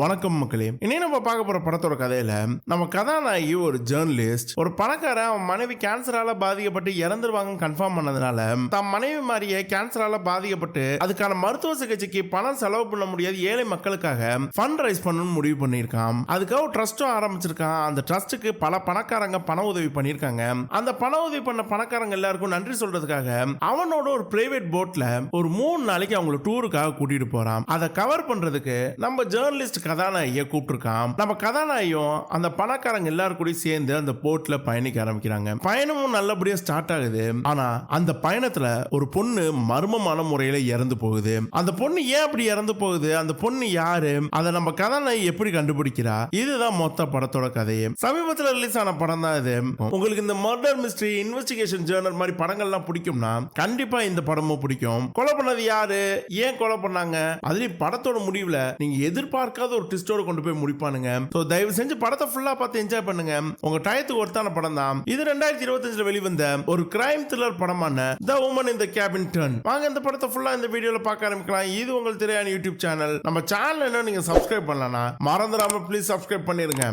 வணக்கம் மக்களே. இனி நம்ம பார்க்க போற படத்தோட கதையில நம்ம கதாநாயகி ஒரு ஜேர்னலிஸ்ட், ஒரு பணக்காரன் அவன் மனைவி கேன்சரால பாதிக்கப்பட்டு இறந்துருவாங்க கன்ஃபார்ம் பண்ணதுனால தம் மனைவி மாதிரியே கேன்சரால பாதிக்கப்பட்டு அதுக்கான மருத்துவ சிகிச்சைக்கு பணம் செலவு பண்ண முடியாது ஏழை மக்களுக்காக ஃபண்ட் ரைஸ் பண்ணணும்னு முடிவு பண்ணியிருக்கான். அதுக்காக ஒரு ட்ரஸ்டும் ஆரம்பிச்சிருக்கான். அந்த ட்ரஸ்ட்டுக்கு பல பணக்காரங்க பண உதவி பண்ணியிருக்காங்க. அந்த பண உதவி பண்ண பணக்காரங்க எல்லாருக்கும் நன்றி சொல்றதுக்காக அவனோட ஒரு பிரைவேட் போட்ல ஒரு 3 நாளைக்கு அவங்களை டூருக்காக கூட்டிட்டு போறான். அதை கவர் பண்றதுக்கு நம்ம ஜேர்னலிஸ்ட் கதாநாயகியை கூப்பிட்டுருக்கான். நம்ம கதாநாயகம் அந்த பணக்காரங்க எல்லாரும் கூட சேர்ந்து அந்த போட்ல பயணிக்க ஆரம்பிக்கிறாங்க. பயணமும் நல்லபடியா ஸ்டார்ட் ஆகுது. ஆனா அந்த பயணத்துல ஒரு பொண்ணு மர்மமான முறையில இறந்து போகுது. அந்த பொண்ணு ஏன் அப்படி இறந்து போகுது, அந்த பொண்ணு யாரு, அதை நம்ம கதாநாயகி எப்படி கண்டுபிடிக்கிறா, இதுதான் மொத்த படத்தோட கதையே. சமீபத்தில் ரிலீஸ் ஆன படம் தான் இது. உங்களுக்கு இந்த மர்டர் மிஸ்ட்ரி, இன்வெஸ்டிகேஷன் ஜேர்னல் மாதிரி படங்கள்லாம் பிடிக்கும்னா கண்டிப்பா இந்த படமும் பிடிக்கும். கொலை பண்ணது யாரு, ஏன் கொலை பண்ணாங்க, அதுலயும் படத்தோட முடிவுல நீங்க எதிர்பார்க்காத ஒரு ட்விஸ்டோட கொண்டு போய் முடிப்பானுங்க. சோ தயவு செஞ்சு படத்தை ஃபுல்லா பார்த்து என்ஜாய் பண்ணுங்க. உங்க டயத்துக்கு ஒருத்தான படம் தான் இது. 2025 வெளிவந்த ஒரு கிரைம் த்ரில்லர் படமான the woman in the cabin ten. வாங்க இந்த படத்தை ஃபுல்லா இந்த வீடியோல பார்க்க ஆரம்பிக்கலாம். இது உங்கள் திரையான யூடியூப் சேனல். நம்ம சேனல் என்ன நீங்க சப்ஸ்கிரைப் பண்ணலனா மறந்துடாம ப்ளீஸ் சப்ஸ்கிரைப் பண்ணிருங்க.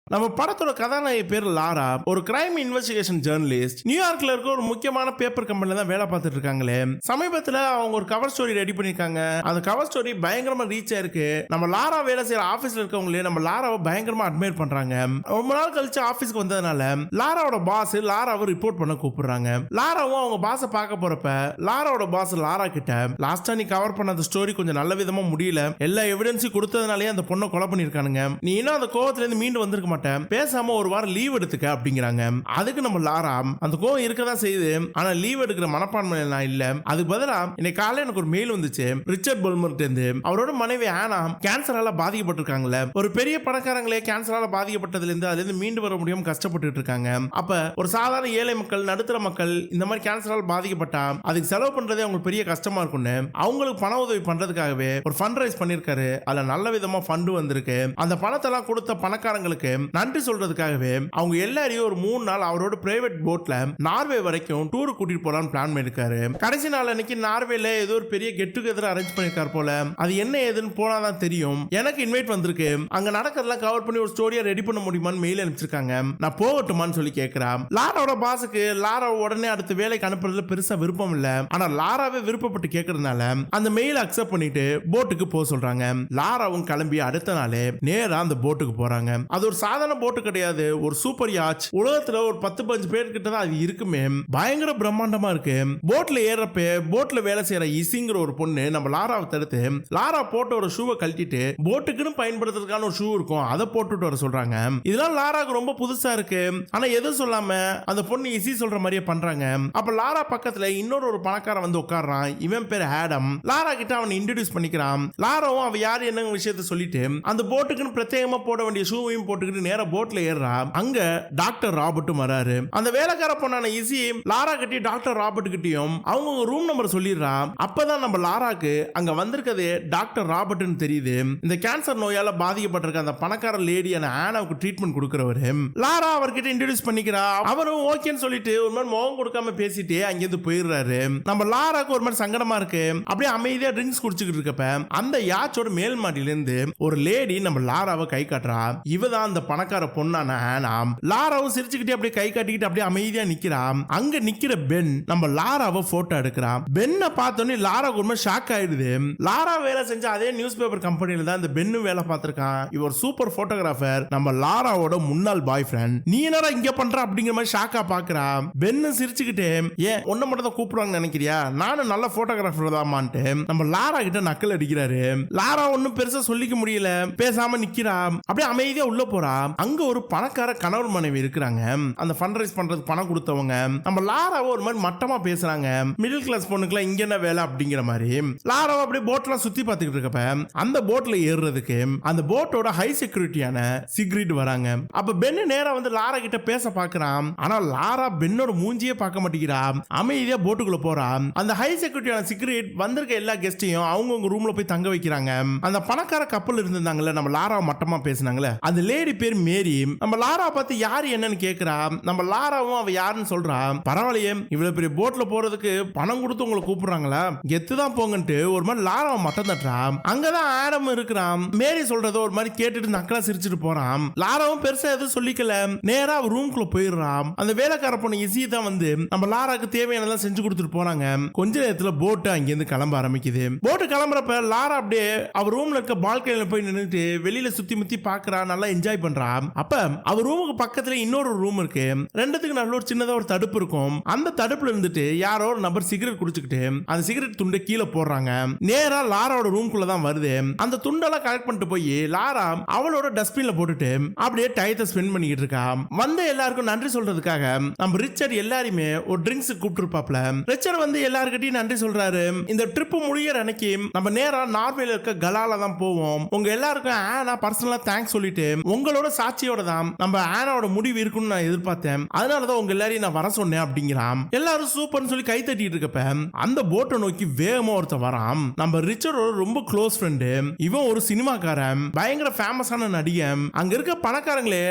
நம்ம படத்தோட கதாநாயகி பேர் லாரா. ஒரு கிரைம் இன்வெஸ்டிகேஷன் ஜேர்னலிஸ்ட். நியூயார்க்ல இருக்க ஒரு முக்கியமான பேப்பர் கம்பெனில தான் வேலை பார்த்துட்டு இருக்காங்களே. சமீபத்துல அவங்க ஒரு கவர் ஸ்டோரி ரெடி பண்ணிருக்காங்க. அந்த கவர் ஸ்டோரி பயங்கரமா ரீச் ஆயிருக்கு. நம்ம லாரா வேலை செய்யற ஆபீஸ்ல இருக்கவங்களே நம்ம லாராவை பயங்கரமா அட்மையர் பண்றாங்க. ரொம்ப நாள் கழிச்சு ஆபீஸ்க்கு வந்ததுனால லாராவோட பாஸ் லாராவை ரிப்போர்ட் பண்ண கூப்பிடுறாங்க. லாராவும் அவங்க பாஸை பார்க்க போறப்ப லாராவோட பாஸ் லாரா கிட்ட லாஸ்டா நீ கவர் பண்ண அந்த ஸ்டோரி கொஞ்சம் நல்ல விதமா முடியல, எல்லா எவிடன்ஸும் கொடுத்ததுனாலே அந்த பொண்ணை கொலை பண்ணிருக்கானுங்க, நீ இன்னும் அந்த கோவத்துல இருந்து மீண்டு வந்திருக்க பேசாம ஒரு வாரம் லீவ் எடுத்துக்க அப்படிங்கிறாங்க. அதுக்கு நம்ம லாரா அந்த கோவம் இருக்கதான் செய்யுது, ஆனா லீவ் எடுக்கிற மனப்பான்மை நான் இல்ல, அதுக்கு பதிலா இன்னைக்கு காலையில எனக்கு ஒரு மெயில் வந்துச்சு ரிச்சர்ட் பல்மர்ட் இருந்து. அவரோட மனைவி ஆனா கேன்சரால பாதிக்கப்பட்டிருக்காங்கல்ல. ஒரு பெரிய பணக்காரங்களே கேன்சரால பாதிக்கப்பட்டதுல இருந்து அதுல இருந்து மீண்டு வர முடியாம கஷ்டப்பட்டு இருக்காங்க. அப்ப ஒரு சாதாரண ஏழை மக்கள், நடுத்தர மக்கள் இந்த மாதிரி கேன்சரால பாதிக்கப்பட்டா அதுக்கு செலவு பண்றதே அவங்களுக்கு பெரிய கஷ்டமா இருக்கும்னு அவங்களுக்கு பண உதவி பண்றதுக்காகவே ஒரு ஃபண்ட் ரைஸ் பண்ணிருக்காரு. அதுல நல்ல விதமா ஃபண்ட் வந்திருக்கு. அந்த பணத்தை எல்லாம் கொடுத்த பணக்காரங்களுக்கு நன்றி சொல்றதுக்காகவே அவங்க எல்லாரையும் ஒரு 3 நாள் அவரோட பிரைவேட் போட்ல நார்வே வரைக்கும் டூர் கூட்டிட்டு போலான்னு பிளான் பண்ணிருக்காரு. கடைசி நாள் அன்னைக்கு நார்வேல ஏதோ ஒரு பெரிய கெட் டுகெதர் அரேஞ்ச் பண்ணிருக்காரு போல. அது என்ன ஏதுன்னு போனாதான் தெரியும். எனக்கு இன்வைட் வந்திருக்கு, அங்க நடக்கிறதெல்லாம் கவர் பண்ணி ஒரு ஸ்டோரியா ரெடி பண்ண முடியுமான்னு மெயில் அனுப்பிச்சிருக்காங்க. நான் போகட்டுமான்னு சொல்லி கேட்கிறான். லாராவோட பாஸுக்கு லாரா உடனே அடுத்த வேலைக்கு அனுப்புறதுல பெருசா விருப்பம் இல்ல. ஆனா லாராவே விருப்பப்பட்டு கேட்கறதுனால அந்த மெயில் அக்செப்ட் பண்ணிட்டு போட்டுக்கு போக சொல்றாங்க. லாராவும் கிளம்பி அடுத்த நாளே நேரா அந்த போட்டுக்கு போறாங்க. அது ஒரு சாதாரண போட்டு கிடையாது, ஒரு சூப்பர் யாட்ச். உலகத்துல ஒரு 10-15 பேர் கிட்ட தான் அது இருக்குமே. பயங்கர பிரம்மாண்டமா இருக்கு. போட்ல ஏறப்ப போட்ல வேலை செய்யற இசிங்கிற ஒரு பொண்ணு நம்ம லாராவை தடுத்து லாரா போட்ட ஒரு ஷூவை கழட்டிட்டு போட்டுக்குன்னு பயன்படுத்துறதுக்கான ஒரு ஷூ இருக்கும் அதை போட்டுட்டு வர சொல்றாங்க. இதெல்லாம் லாராக்கு ரொம்ப புதுசா இருக்கு. ஆனா எதுவும் சொல்லாம அந்த பொண்ணு இசி சொல்ற மாதிரியே பண்றாங்க. அப்ப லாரா பக்கத்துல இன்னொரு பணக்காரன் வந்து உட்கார்றான். இவன் பேர் ஆடம். லாரா கிட்ட அவனை இன்ட்ரோடியூஸ் பண்ணிக்கிறான். லாராவும் அவ யாரு என்ன விஷயத்த சொல்லிட்டு அந்த போட்டுக்குன்னு பிரத்யேகமா போட வேண்டிய ஷூவையும் போட்டுக்கிட்டு நேரா போட்ல ஏறா. அங்க டாக்டர் ராபர்ட்டும் வராரு. அந்த வேலைக்கார பொண்ணான இசி லாரா கிட்ட டாக்டர் ராபர்ட் கிட்டயும் அவங்க ரூம் நம்பர் சொல்லிடுறா. அப்பதான் நம்ம லாராக்கு அங்க வந்திருக்கதே டாக்டர் ராபர்ட்னு தெரியுது. இந்த கேன்சர் நோயால பாதிக்கப்பட்டிருக்க அந்த பணக்கார லேடியான ஆனாவுக்கு ட்ரீட்மெண்ட் கொடுக்கிறவரு. லாரா அவர்கிட்ட இன்ட்ரோடியூஸ் பண்ணிக்கிறா. அவரும் ஓகேன்னு சொல்லிட்டு ஒரு மாதிரி முகம் கொடுக்காம பேசிட்டு அங்கிருந்து போயிடுறாரு. நம்ம லாராக்கு ஒரு மாதிரி சங்கடமா இருக்கு. அப்படியே அமைதியா ட்ரிங்க்ஸ் குடிச்சுக்கிட்டு இருக்கப்ப அந்த யாச்சோட மேல் மாடியில இருந்து ஒரு லேடி நம்ம லாராவை கை காட்டுறா. இவதான் அந்த பணக்கார பொண்ணான ஆனா. லாராவும் சிரிச்சுக்கிட்டே அப்படியே கை காட்டிக்கிட்டு அப்படியே அமைதியா நிக்கிறான். அங்க நிக்கிற பென் நம்ம லாராவை போட்டோ எடுக்கிறான். பென்னை பார்த்தோன்னே லாரா ஒரு ஷாக் ஆயிடுது. லாரா வேலை செஞ்ச அதே நியூஸ் பேப்பர் கம்பெனில தான் இந்த பென்னும் வேலை பார்த்திருக்கான். இவர் சூப்பர் போட்டோகிராஃபர், நம்ம லாராவோட முன்னாள் பாய் ஃப்ரெண்ட். நீ என்னடா இங்க பண்ற அப்படிங்கிற மாதிரி ஷாக்கா பாக்குறான். பென்னு சிரிச்சுக்கிட்டே ஏன் ஒன்ன மட்டும் தான் கூப்பிடுவாங்க நினைக்கிறியா, நானும் நல்ல போட்டோகிராஃபர் தான்மான்ட்டு நம்ம லாரா கிட்ட நக்கல் அடிக்கிறாரு. லாரா ஒன்னும் பெருசா சொல்லிக்க முடியல, பேசாம நிக்கிறா. அப்படியே அமைதியா உள்ள போறா. அங்க ஒரு பணக்கார கணவர் மனைவி இருக்கிறாங்க. அந்த ஃபண்ட் ரைஸ் பண்றதுக்கு பணம் கொடுத்தவங்க நம்ம லாராவை ஒரு மாதிரி மட்டமா பேசுறாங்க. மிடில் கிளாஸ் பொண்ணுக்குலாம் இங்க என்ன வேலை அப்படிங்கிற மாதிரி. லாராவை அப்படியே போட்லாம் சுத்தி பார்த்துக்கிட்டு இருக்கப்ப அந்த போட்ல ஏறுறதுக்கு அந்த போட்டோட ஹை செக்யூரிட்டியான சிக்ரிட் வராங்க. அப்ப பென்னு நேரா வந்து லாரா கிட்ட பேச பாக்குறான். ஆனா லாரா பென்னோட மூஞ்சியே பார்க்க மாட்டேங்கிறா. அமைதியா போட்டுக்குள்ள போறா. அந்த ஹை செக்யூரிட்டியான சிக்ரிட் வந்திருக்க எல்லா கெஸ்டையும் அவங்க ரூம்ல போய் தங்க வைக்கிறாங்க. அந்த பணக்கார கப்பல் இருந்தாங்கல்ல நம்ம லாராவை மட்டமா பேசினாங்கல்ல, அந்த லேடி பேர் பேரு மேரி. நம்ம லாரா பார்த்து யாரு என்னன்னு கேக்குறா. நம்ம லாராவும் அவ யாருன்னு சொல்றா. பரவாயில்லையே, இவ்வளவு பெரிய போட்ல போறதுக்கு பணம் கொடுத்து உங்களை கூப்பிடுறாங்களா, கெத்துதான் போங்கன்ட்டு ஒரு மாதிரி லாராவை மட்டம் தட்டுறா. அங்கதான் ஆடம் இருக்கிறான். மேரி சொல்றத ஒரு மாதிரி கேட்டுட்டு நக்கலா சிரிச்சுட்டு போறான். லாராவும் பெருசா எதுவும் சொல்லிக்கல, நேரா அவர் ரூம்குள்ள போயிடுறான். அந்த வேலைக்கார பொண்ணு இசி தான் வந்து நம்ம லாராக்கு தேவையானதெல்லாம் செஞ்சு கொடுத்துட்டு போறாங்க. கொஞ்ச நேரத்துல போட்டு அங்கிருந்து கிளம்ப ஆரம்பிக்குது. போட்டு கிளம்புறப்ப லாரா அப்படியே அவர் ரூம்ல இருக்க பால்கனில போய் நின்னுட்டு வெளியில சுத்தி முத்தி பாக்குறா, நல்லா என்ஜாய் பண்றா. அப்ப அவர் ரூமுக்கு பக்கத்துல இன்னொரு ரூம் இருக்கு. ரெண்டுத்துக்கு நல்ல ஒரு சின்னதா ஒரு தடுப்பு இருக்கும். அந்த தடுப்புல இருந்துட்டு யாரோ ஒரு நபர் சிகரெட் குடிச்சுக்கிட்டு அந்த சிகரெட் துண்டை கீழே போடுறாங்க. நேரா லாராவோட ரூம்குள்ள தான் வருது. அந்த துண்டெல்லாம் கலெக்ட் பண்ணிட்டு போய் லாரா அவளோட டஸ்ட்பின்ல போட்டுட்டு அப்படியே டயத்தை ஸ்பெண்ட் பண்ணிக்கிட்டு இருக்கா. வந்த எல்லாருக்கும் நன்றி சொல்றதுக்காக நம்ம ரிச்சர்ட் எல்லாருமே ஒரு ட்ரிங்க்ஸ் கூப்பிட்டுருப்பாப்ல. ரிச்சர்ட் வந்து எல்லாருக்கிட்டையும் நன்றி சொல்றாரு. இந்த ட்ரிப் முடியற அன்னைக்கு நம்ம நேரா நார்வேல இருக்க கலால தான் போவோம். உங்க எல்லாருக்கும் ஆனா பர்சனலா தேங்க்ஸ் சொல்லிட்டு உங்களோட சாட்சியோட தான் நம்ம ஆனாவோட முடிவு இருக்குன்னு நான் எதிர்பார்த்தேன். அதனாலதான் உங்க எல்லாரையும் நான் வர சொன்னேன் அப்படிங்கிறான். எல்லாரும் சூப்பர்னு சொல்லி கை தட்டிட்டு இருக்கப்ப அந்த போட்டை நோக்கி வேகமா ஒருத்த வரான். நம்ம ரிச்சர்டோட ரொம்ப க்ளோஸ் ஃப்ரெண்டு. இவன் ஒரு சினிமாக்காரன், பயங்கர ஃபேமஸான நடிகன். அங்க இருக்க பணக்காரங்களே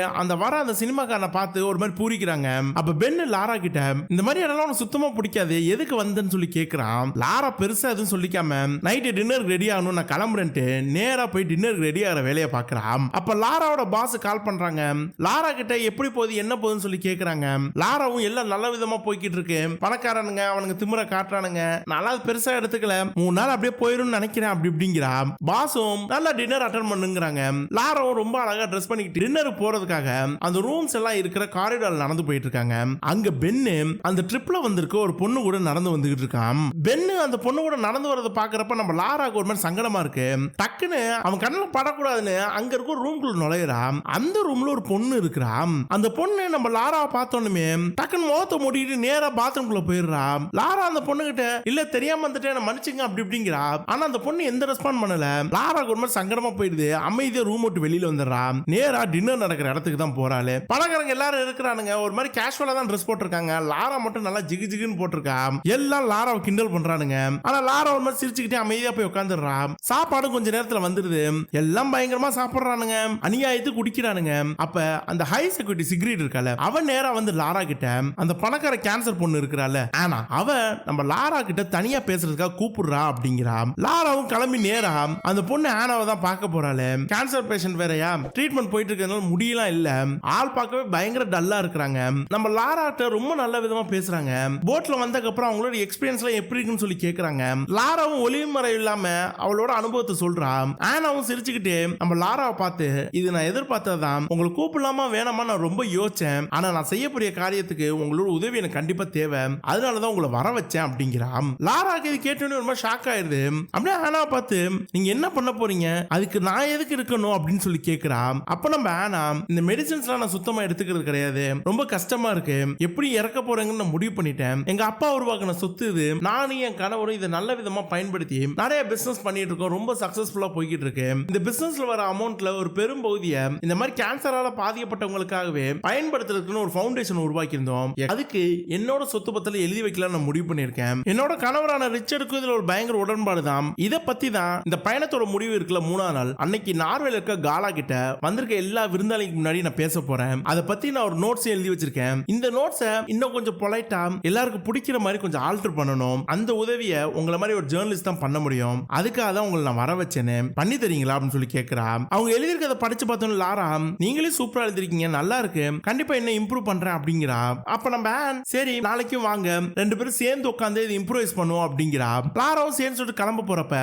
அந்த சினிமாக்காரனை பார்த்து ஒரு மாதிரி பூரிக்கிறாங்க. அப்ப பென்னு லாரா கிட்ட இந்த மாதிரி இடம்லாம் உனக்கு சுத்தமா பிடிக்காது, எதுக்கு வந்தேன்னு சொல்லி கேக்குறான். லாரா பெருசா எதுவும் சொல்லிக்காம நைட்டு டின்னர் ரெடி ஆகணும், நான் கிளம்புறேன்ட்டு நேரா போய் டின்னர் ரெடி ஆகிற வேலையை பாக்குறான். அப்ப லாராவோட பாஸ் கால் பண்றாங்க. லாரா கிட்ட எப்படி போகுது என்ன போகுதுன்னு சொல்லி கேக்குறாங்க. லாராவும் எல்லாம் நல்ல விதமா போய்கிட்டு இருக்கு, பணக்காரனுங்க அவனுங்க திமிர காட்டுறானுங்க, நல்லா பெருசா எடுத்துக்கல, 3 நாள் அப்படியே போயிரும் நினைக்கிறேன் அப்படி இப்படிங்கிறா. பாஸும் நல்லா டின்னர் அட்டெண்ட் பண்ணுங்கிறாங்க. லாராவும் ரொம்ப அழகா ட்ரெஸ் பண்ணிக்கிட்டு டின்னருக்கு போறதுக்காக அந்த ரூம்ஸ் எல்லாம் இருக்கிற காரிடார்ல நடந்து போயிட்டு இருக்காங்க. அங்க பென்னு அந்த ட்ரிப்ல வந்திருக்க ஒரு பொண்ணு கூட நடந்து வந்துகிட்டு இருக்கான். பென்னு அந்த பொண்ணு கூட நடந்து வரதை பாக்குறப்ப நம்ம லாராக்கு ஒரு மாதிரி சங்கடமா இருக்கு. டக்குன்னு அவன் கண்ணில் படக்கூடாதுன்னு அங்க இருக்க ஒரு ரூம்குள்ள நுழையிறான். அந்த ரூம்ல ஒரு பொண்ணு இருக்கிறான். அந்த பொண்ணு நம்ம லாராவை பார்த்தோன்னுமே டக்குன்னு முகத்தை மூடிட்டு நேரா பாத்ரூம்குள்ள போயிடுறா. லாரா அந்த பொண்ணு கிட்ட இல்ல தெரியாம வந்துட்டேன் மன்னிச்சுங்க அப்படி இப்படிங்கிறா. ஆனா அந்த பொண்ணு எந்த ரெஸ்பாண்ட் பண்ணல. லாராக்கு ஒரு மாதிரி சங்கடமா போயிடுது. அமைதியா ரூம் விட்டு வெளியில வந்துடுறா. நேரா டின்னர் நடக்கிற இடத்துக்கு தான் போறாளே. பணக்காரங்க எல்லாரும் இருக்கிறானுங்க, ஒரு மாதிரி கேஷுவலா தான் ட்ரெஸ் போட்டிருக்காங்க. லாரா மட்டும் நல்லா ஜிகு ஜிகுன்னு போட்டிருக்கா. எல்லாம் லாராவை கிண்டல் பண்றானுங்க. ஆனா லாரா ஒரு மாதிரி சிரிச்சுக்கிட்டே அமைதியா போய் உட்காந்துடுறா. சாப்பாடும் கொஞ்ச நேரத்துல வந்துருது. எல்லாம் பயங்கரமா சாப்பிடுறானுங்க, அநியாயத்து குடிக்கிறானுங்க. அப்ப அந்த ஹை செக்யூரிட்டி சிகரெட் இருக்கல, அவன் நேரா வந்து லாரா கிட்ட அந்த பணக்கார கேன்சர் பொண்ணு இருக்கிறாள் ஆனா அவ நம்ம லாரா கிட்ட தனியா பேசுறதுக்காக கூப்பிடுறா அப்படிங்கிறா. லாராவும் கிளம்பி நேரா அந்த பொண்ணு ஆனாவை தான் பார்க்க போறாளே. கேன்சர் பேஷண்ட் வேறையா, ட்ரீட்மெண்ட் போயிட்டு இருக்கிறதுனால முடியலாம் இல்ல, ஆள் பார்க்கவே பயங்கர டல்லா இருக்கிறாங்க. நம்ம லாராட்ட ரொம்ப நல்ல விதமா பேசுறாங்க. போட்ல வந்ததுக்கு அப்புறம் அவங்களோட எக்ஸ்பீரியன்ஸ்லாம் எப்படி இருக்குன்னு சொல்லி கேக்குறாங்க. லாராவும் ஒளிவு மறை இல்லாம அவளோட அனுபவத்தை சொல்றா. ஆனாவும் சிரிச்சுக்கிட்டு நம்ம லாராவை பார்த்து இது நான் எதிர்பார்த்ததான், உங்களை கூப்பிடலாமா வேணாமா நான் ரொம்ப யோசிச்சேன், ஆனா நான் செய்யக்கூடிய காரியத்துக்கு உங்களோட உதவி எனக்கு கண்டிப்பா தேவை, அதனாலதான் உங்களை வர வச்சேன் அப்படிங்கிறான். லாராக்கு இது கேட்டோன்னு ரொம்ப ஷாக் ஆயிருது. அப்படியே ஆனாவை பார்த்து நீங்க என்ன பண்ண போறீங்க, அதுக்கு நான் எதுக்கு இருக்கணும் அப்படின்னு சொல்லி கேக்குறா. அப்ப நம்ம ஆனா இந்த மெடிசன்ஸ்லாம் நான் சுத்தமா எடுத்துக்கிறது கிடையாது, ரொம்ப கஷ்டமா இருக்கு, எப்படி இறக்க போறேங்கன்னு நான் முடிவு பண்ணிட்டேன், எங்க அப்பா உருவாக்கின சொத்து இது, நானும் என் கணவரும் இதை நல்ல விதமா பயன்படுத்தி நிறைய பிசினஸ் பண்ணிட்டு இருக்கோம், ரொம்ப சக்சஸ்ஃபுல்லா போய்கிட்டு இருக்கு. இந்த பிசினஸ்ல வர அமௌண்ட்ல ஒரு பெரும் பகுதியை இந்த மாதிரி கேன்சரால பாதிக்கப்பட்டவங்களுக்காகவே பயன்படுத்துறதுக்குன்னு ஒரு ஃபவுண்டேஷன் உருவாக்கி இருந்தோம். அதுக்கு என்னோட சொத்து பத்தில எழுதி வைக்கலாம் நான் முடிவு பண்ணிருக்கேன். என்னோட கணவரான ரிச்சர்டுக்கு இதுல ஒரு பயங்கர உடன்பாடு தான். இதை பத்தி தான் இந்த பயணத்தோட முடிவு இருக்குல்ல 3ஆம் நாள் அன்னைக்கு நார்வேல இருக்க காலா கிட்ட வந்திருக்க எல்லா விருந்தாளிக்கு முன்னாடி நான் பேச போறேன். அதை பத்தி நான் ஒரு நோட்ஸ் எழுதி வச்சிருக்கேன். இந்த நோட்ஸை இன்னும் கொஞ்சம் பொலைட்டா எல்லாருக்கும் பிடிக்கிற மாதிரி கொஞ்சம் ஆல்டர் பண்ணணும். அந்த உதவியை உங்களை மாதிரி ஒரு ஜேர்னலிஸ்ட் தான் பண்ண முடியும். அதுக்காக தான் உங்களை நான் வர வச்சேன்னு, பண்ணி தரீங்களா அப்படின்னு சொல்லி கேட்கிறா. அவங்க எழுதியிருக்கதை படிச்சு பார்த்தோம். லாரா நீங்களே சூப்பரா எழுதிருக்கீங்க, நல்லா இருக்கு, கண்டிப்பா என்ன இம்ப்ரூவ் பண்றேன் அப்படிங்கிறா. அப்ப நம்ம சரி நாளைக்கும் வாங்க 2 பேரும் சேர்ந்து உட்காந்து இது இம்ப்ரூவைஸ் பண்ணுவோம் அப்படிங்கிறா. லாராவும் சேர்ந்து சொல்லிட்டு கிளம்ப போறப்ப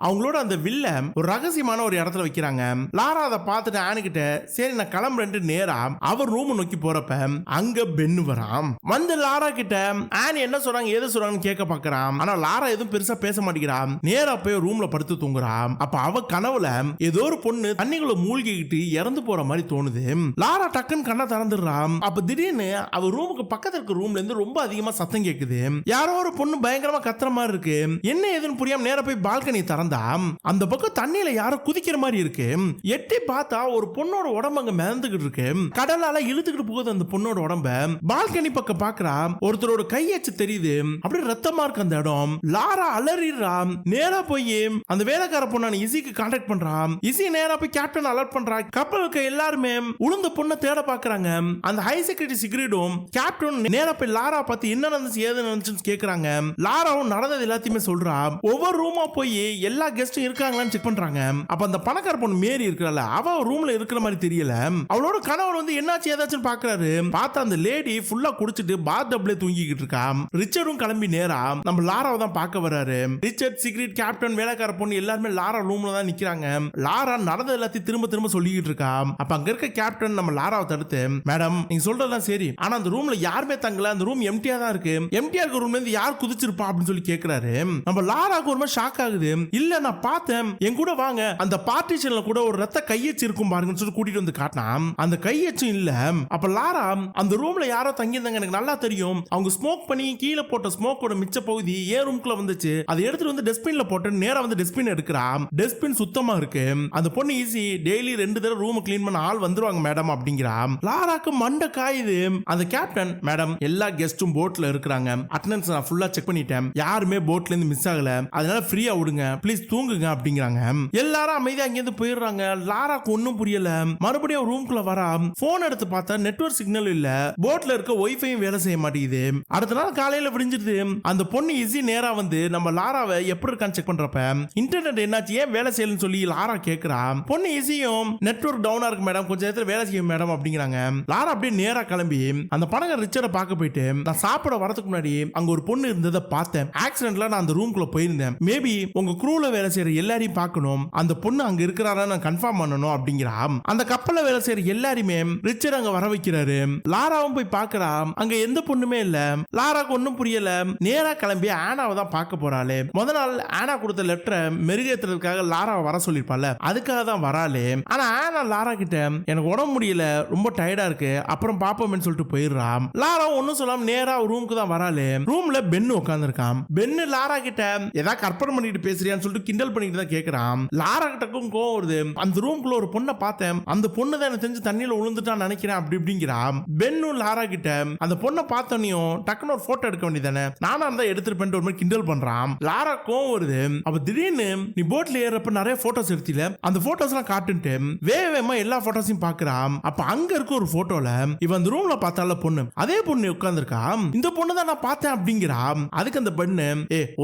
அவங்களோட அந்த வில்ல ஒரு ரகசியமான ஒரு இடத்துல வைக்கிறாங்க. லாரா அதை பார்த்துட்டு ஆனு கிட்ட சரி நான் கிளம்புறேன்ட்டு நேரா அவர் ரூம் நோக்கி போறப்ப அங்க பென்னு வரான். வந்து லாரா கிட்ட ஆன் என்ன சொல்றாங்க ஏது சொல்றாங்கன்னு கேட்க பாக்குறான். ஆனா லாரா எதுவும் பெருசா பேச மாட்டேங்கிறான். நேரா போய் ரூம்ல படுத்து தூங்குறான். அப்ப அவ கனவுல ஏதோ ஒரு பொண்ணு தண்ணிக்குள்ள மூழ்கிக்கிட்டு இறந்து போற மாதிரி தோணுது. லாரா டக்குன்னு கண்ணை திறந்துடுறான். அப்ப திடீர்னு அவ ரூமுக்கு பக்கத்துல இருக்க ரூம்ல இருந்து ரொம்ப அதிகமா சத்தம் கேக்குது. யாரோ ஒரு பொண்ணு பயங்கரமா கத்துற மாதிரி இருக்கு. என்ன ஏதுன்னு புரியாம நேரா போய் பால்கனி திறந்தா அந்த பக்கம் தண்ணியில யாரோ குதிக்கிற மாதிரி இருக்கு. எட்டி பார்த்தா ஒரு பொண்ணோட உடம்பு அங்க மிதந்துகிட்டு இருக்கு. கடலால இழுத்துக்கிட்டு போகுது அந்த பொண்ணோட உடம்ப. பால்கனி பக்கம் பாக்குறா, ஒருத்தரோட கையச்சு தெரியுது, அப்படியே ரத்தமா இருக்கு அந்த இடம். லாரா அலறிடுறா. நேரா போய் அந்த வேலைக்கார பொண்ணான இசிக்கு கான்டாக்ட் பண்றா. இசி நேரா போய் கேப்டன் அலர்ட் பண்றா. கப்பல் கப்பல் இருக்க எல்லாருமே உளுந்த பொண்ணை தேட பாக்குறாங்க. அந்த ஹை செக்யூரிட்டி சிக்ரிடும் கேப்டன் நேரா போய் லாரா பார்த்து என்ன நடந்துச்சு ஏது நடந்துச்சுன்னு கேக்குறாங்க. லாராவும் நடந்தது எல்லாத்தையுமே சொல்றா. ஒவ்வொரு ரூமா போய் எல்லா கெஸ்டும் இருக்காங்களான்னு செக் பண்றாங்க. அப்ப அந்த பணக்கார பொண்ணு மேரி இருக்கல, அவ ரூம்ல இருக்கிற மாதிரி தெரியல. அவளோட கணவர் வந்து என்னாச்சு ஏதாச்சும் பாக்குறாரு. பார்த்தா அந்த லேடி ஃபுல்லா குடிச்சிட்டு பாத் டப்ல தூங்கிக்கிட்டு இருக்கா. ரிச்சர்டும் கிளம்பி நேரா நம்ம லாராவை தான் பார்க்க வராரு. ரிச்சர்ட், சிக்ரிட், கேப்டன், வேலைக்கார பொண்ணு எல்லாருமே லாரா ரூம்ல தான் நிக்கிறாங்க. லாரா நடந்தது எல்லாத்தையும் திரும்ப திரும்ப சொல்லிக்கிட்டு இருக்கா. அப்ப அங்க இருக்க கேப்டன் நம்ம லாராவை தடுத்து, மேடம் நீங்க சொல்றதெல்லாம் சரி, ஆனா அந்த ரூம்ல யாருமே தங்கல, அந்த ரூம் எம்டியா தான் இருக்கு. எம்டியா இருக்க ரூம்ல இருந்து யார் குதிச்சிருப்பா அப்படின்னு சொல்லி கேக்குறாரு. நம்ம லாராக்கு ஒரு மாதிரி ஷாக் ஆகுது. இல்ல நான் பார்த்தேன், என் கூட வாங்க, அந்த பார்ட்டிஷன்ல கூட ஒரு ரத்த கையச்சு இருக்கும் பாருங்கன்னு சொல்லி கூட்டிட்டு வந்து காட்டினா அந்த கையச்சும் இல்ல. அப்ப லாரா அந்த ரூம்ல யாரோ தங்கி இருந்தாங்க, எனக்கு நல்லா தெரியும், அவங்க ஸ்மோக் பண்ணி கீழே போட்ட ஸ்மோக்கோட மிச்ச பகுதி ஏன் ரூம்குள்ள வந்துச்சு, அதை எடுத்துட்டு வந்து டஸ்ட்பின்ல போட்டு நேரா வந்து டஸ்ட்பின் எடுக்கிறா. டஸ்ட்பின் சுத்தமா இருக்கு, அந்த பொண்ணு ஈஸி டெய்லி 2 தடவை ரூம் கிளீன் பண்ண ஆள் வந்துருவாங்க மேடம் அப்படிங்கிறா. லாராக்கு மண்டை காயுது. அந்த கேப்டன், மேடம் எல்லா கெஸ்டும் போட்ல இருக்கிறாங்க, அட்டெண்டன்ஸ் நான் ஃபுல்லா செக் பண்ணிட்டேன், யாருமே போட்ல இருந்து மிஸ் ஆகல, அதனால ஃப்ரீயா விடுங்க ப்ளீஸ் தூங்குங்க அப்படிங்கிறாங்க. எல்லாரும் அமைதியா அங்க இருந்து போயிடுறாங்க. லாராக்கு ஒன்னும் புரியல. மறுபடியும் ரூம்குள்ள வரா. போன் எடுத்து பார்த்தா நெட்வொர்க் சிக்னல் இல்ல, போட்ல இருக்க வைஃபையும் வேலை செய்ய மாட்டேங்குது. அடுத்த நாள் காலையில விடிஞ்சிருது. அந்த பொண்ணு ஈஸி நேரா வந்து நம்ம லாராவை எப்படி இருக்கான்னு செக் பண்றப்ப இன்டர்நெட் என்னாச்சு ஏன் வேலை செய்யலன்னு சொல்லி லாரா கேக்குறா. பொண்ணு ஈஸியும் நெட்வொர்க் டவுனா இருக்கு மேடம், கொஞ்ச நேரத்துல வேலை செய்யும் மேடம் அப்படிங்கிறாங்க. லாரா அப்படியே நேரா கிளம்பி அந்த பணக்கார ரிச்சர்ட பார்க்க போயிட்டு, நான் சாப்பிட வரதுக்கு முன்னாடி அங்க ஒரு பொண்ணு இருந்ததை பார்த்தேன், ஆக்சிடென்ட்ல நான் அந்த ரூம்குள்ள போயிருந்தேன், மேபி உங்க க்ரூல வேலை செய்யற எல்லாரையும் பார்க்கணும், அந்த பொண்ணு அங்க இருக்கிறாரா நான் கன்ஃபார்ம் பண்ணணும் அப்படிங்கிறா. அந்த கப்பல்ல வேலை செய்யற எல்லாருமே ரிச்சர் அங்க வர வைக்கிறாரு. லாராவும் போய் பார்க்கறா, அங்க எந்த பொண்ணுமே இல்ல. லாராக்கு ஒன்னும் புரியல. நேரா கிளம்பி ஆனாவை தான் பார்க்க போறாளே. முத நாள் ஆனா கொடுத்த லெட்டரை மெருகேத்துறதுக்காக லாராவை வர சொல்லிருப்பால, அதுக்காக தான் வராளே. ஆனா ஆனா லாரா கிட்ட எனக்கு உடம்பு முடியல, ரொம்ப டயர்டா இருக்கு, அப்புறம் பாப்போம்னு சொல்லிட்டு போயிடுறான். லாரா ஒன்னும் சொல்லாம நேரா ரூமுக்கு தான் வராளே. ரூம்ல பென்னு உட்கார்ந்துருக்கான். பென்னு லாரா கிட்ட ஏதாவது கற்பனை பண்ணிட்டு பேசுறியான்னு சொல்லிட்டு கிண்டல் பண்ணிட்டு தான் கேட்கறான். லாரா கிட்டக்கும் கோவம் வருது. அந்த ரூம்குள்ள ஒரு பொண்ணை பார்த்தேன், அந்த பொண்ணு தான் எனக்கு தெரிஞ்சு தண்ணியில விழுந்துட்டான்னு நினைக்கிறேன் அப்படி இப்படிங்கிறான். பென்னு லாரா கிட்ட அந்த பொண்ணை பார்த்தோன்னையும் டக்குன்னு ஒரு போட்டோ எடுக்க வேண்டியதானே, நானா இருந்தா எடுத்துருப்பேன் ஒரு மாதிரி கிண்டல் பண்றான். லாரா கோவம் வருது. அப்ப திடீர்னு நீ போட்ல ஏறப்ப நிறைய போட்டோஸ் எடுத்தில, அந்த போட்டோஸ் எல்லாம் காட்டுன்ட்டு வேகமா எல்லா போட்டோஸையும் பாக்குறான். அப்ப அங்க இருக்க ஒரு போட்டோல இவன் அந்த ரூம்ல பார்த்தால பொண்ணு, அதே பொண்ணு உட்கார்ந்துருக்கா. இந்த பொண்ணு தான் நான் பார்த்தேன் அப்படிங்கிறா. அதுக்கு அந்த பெண்ணு,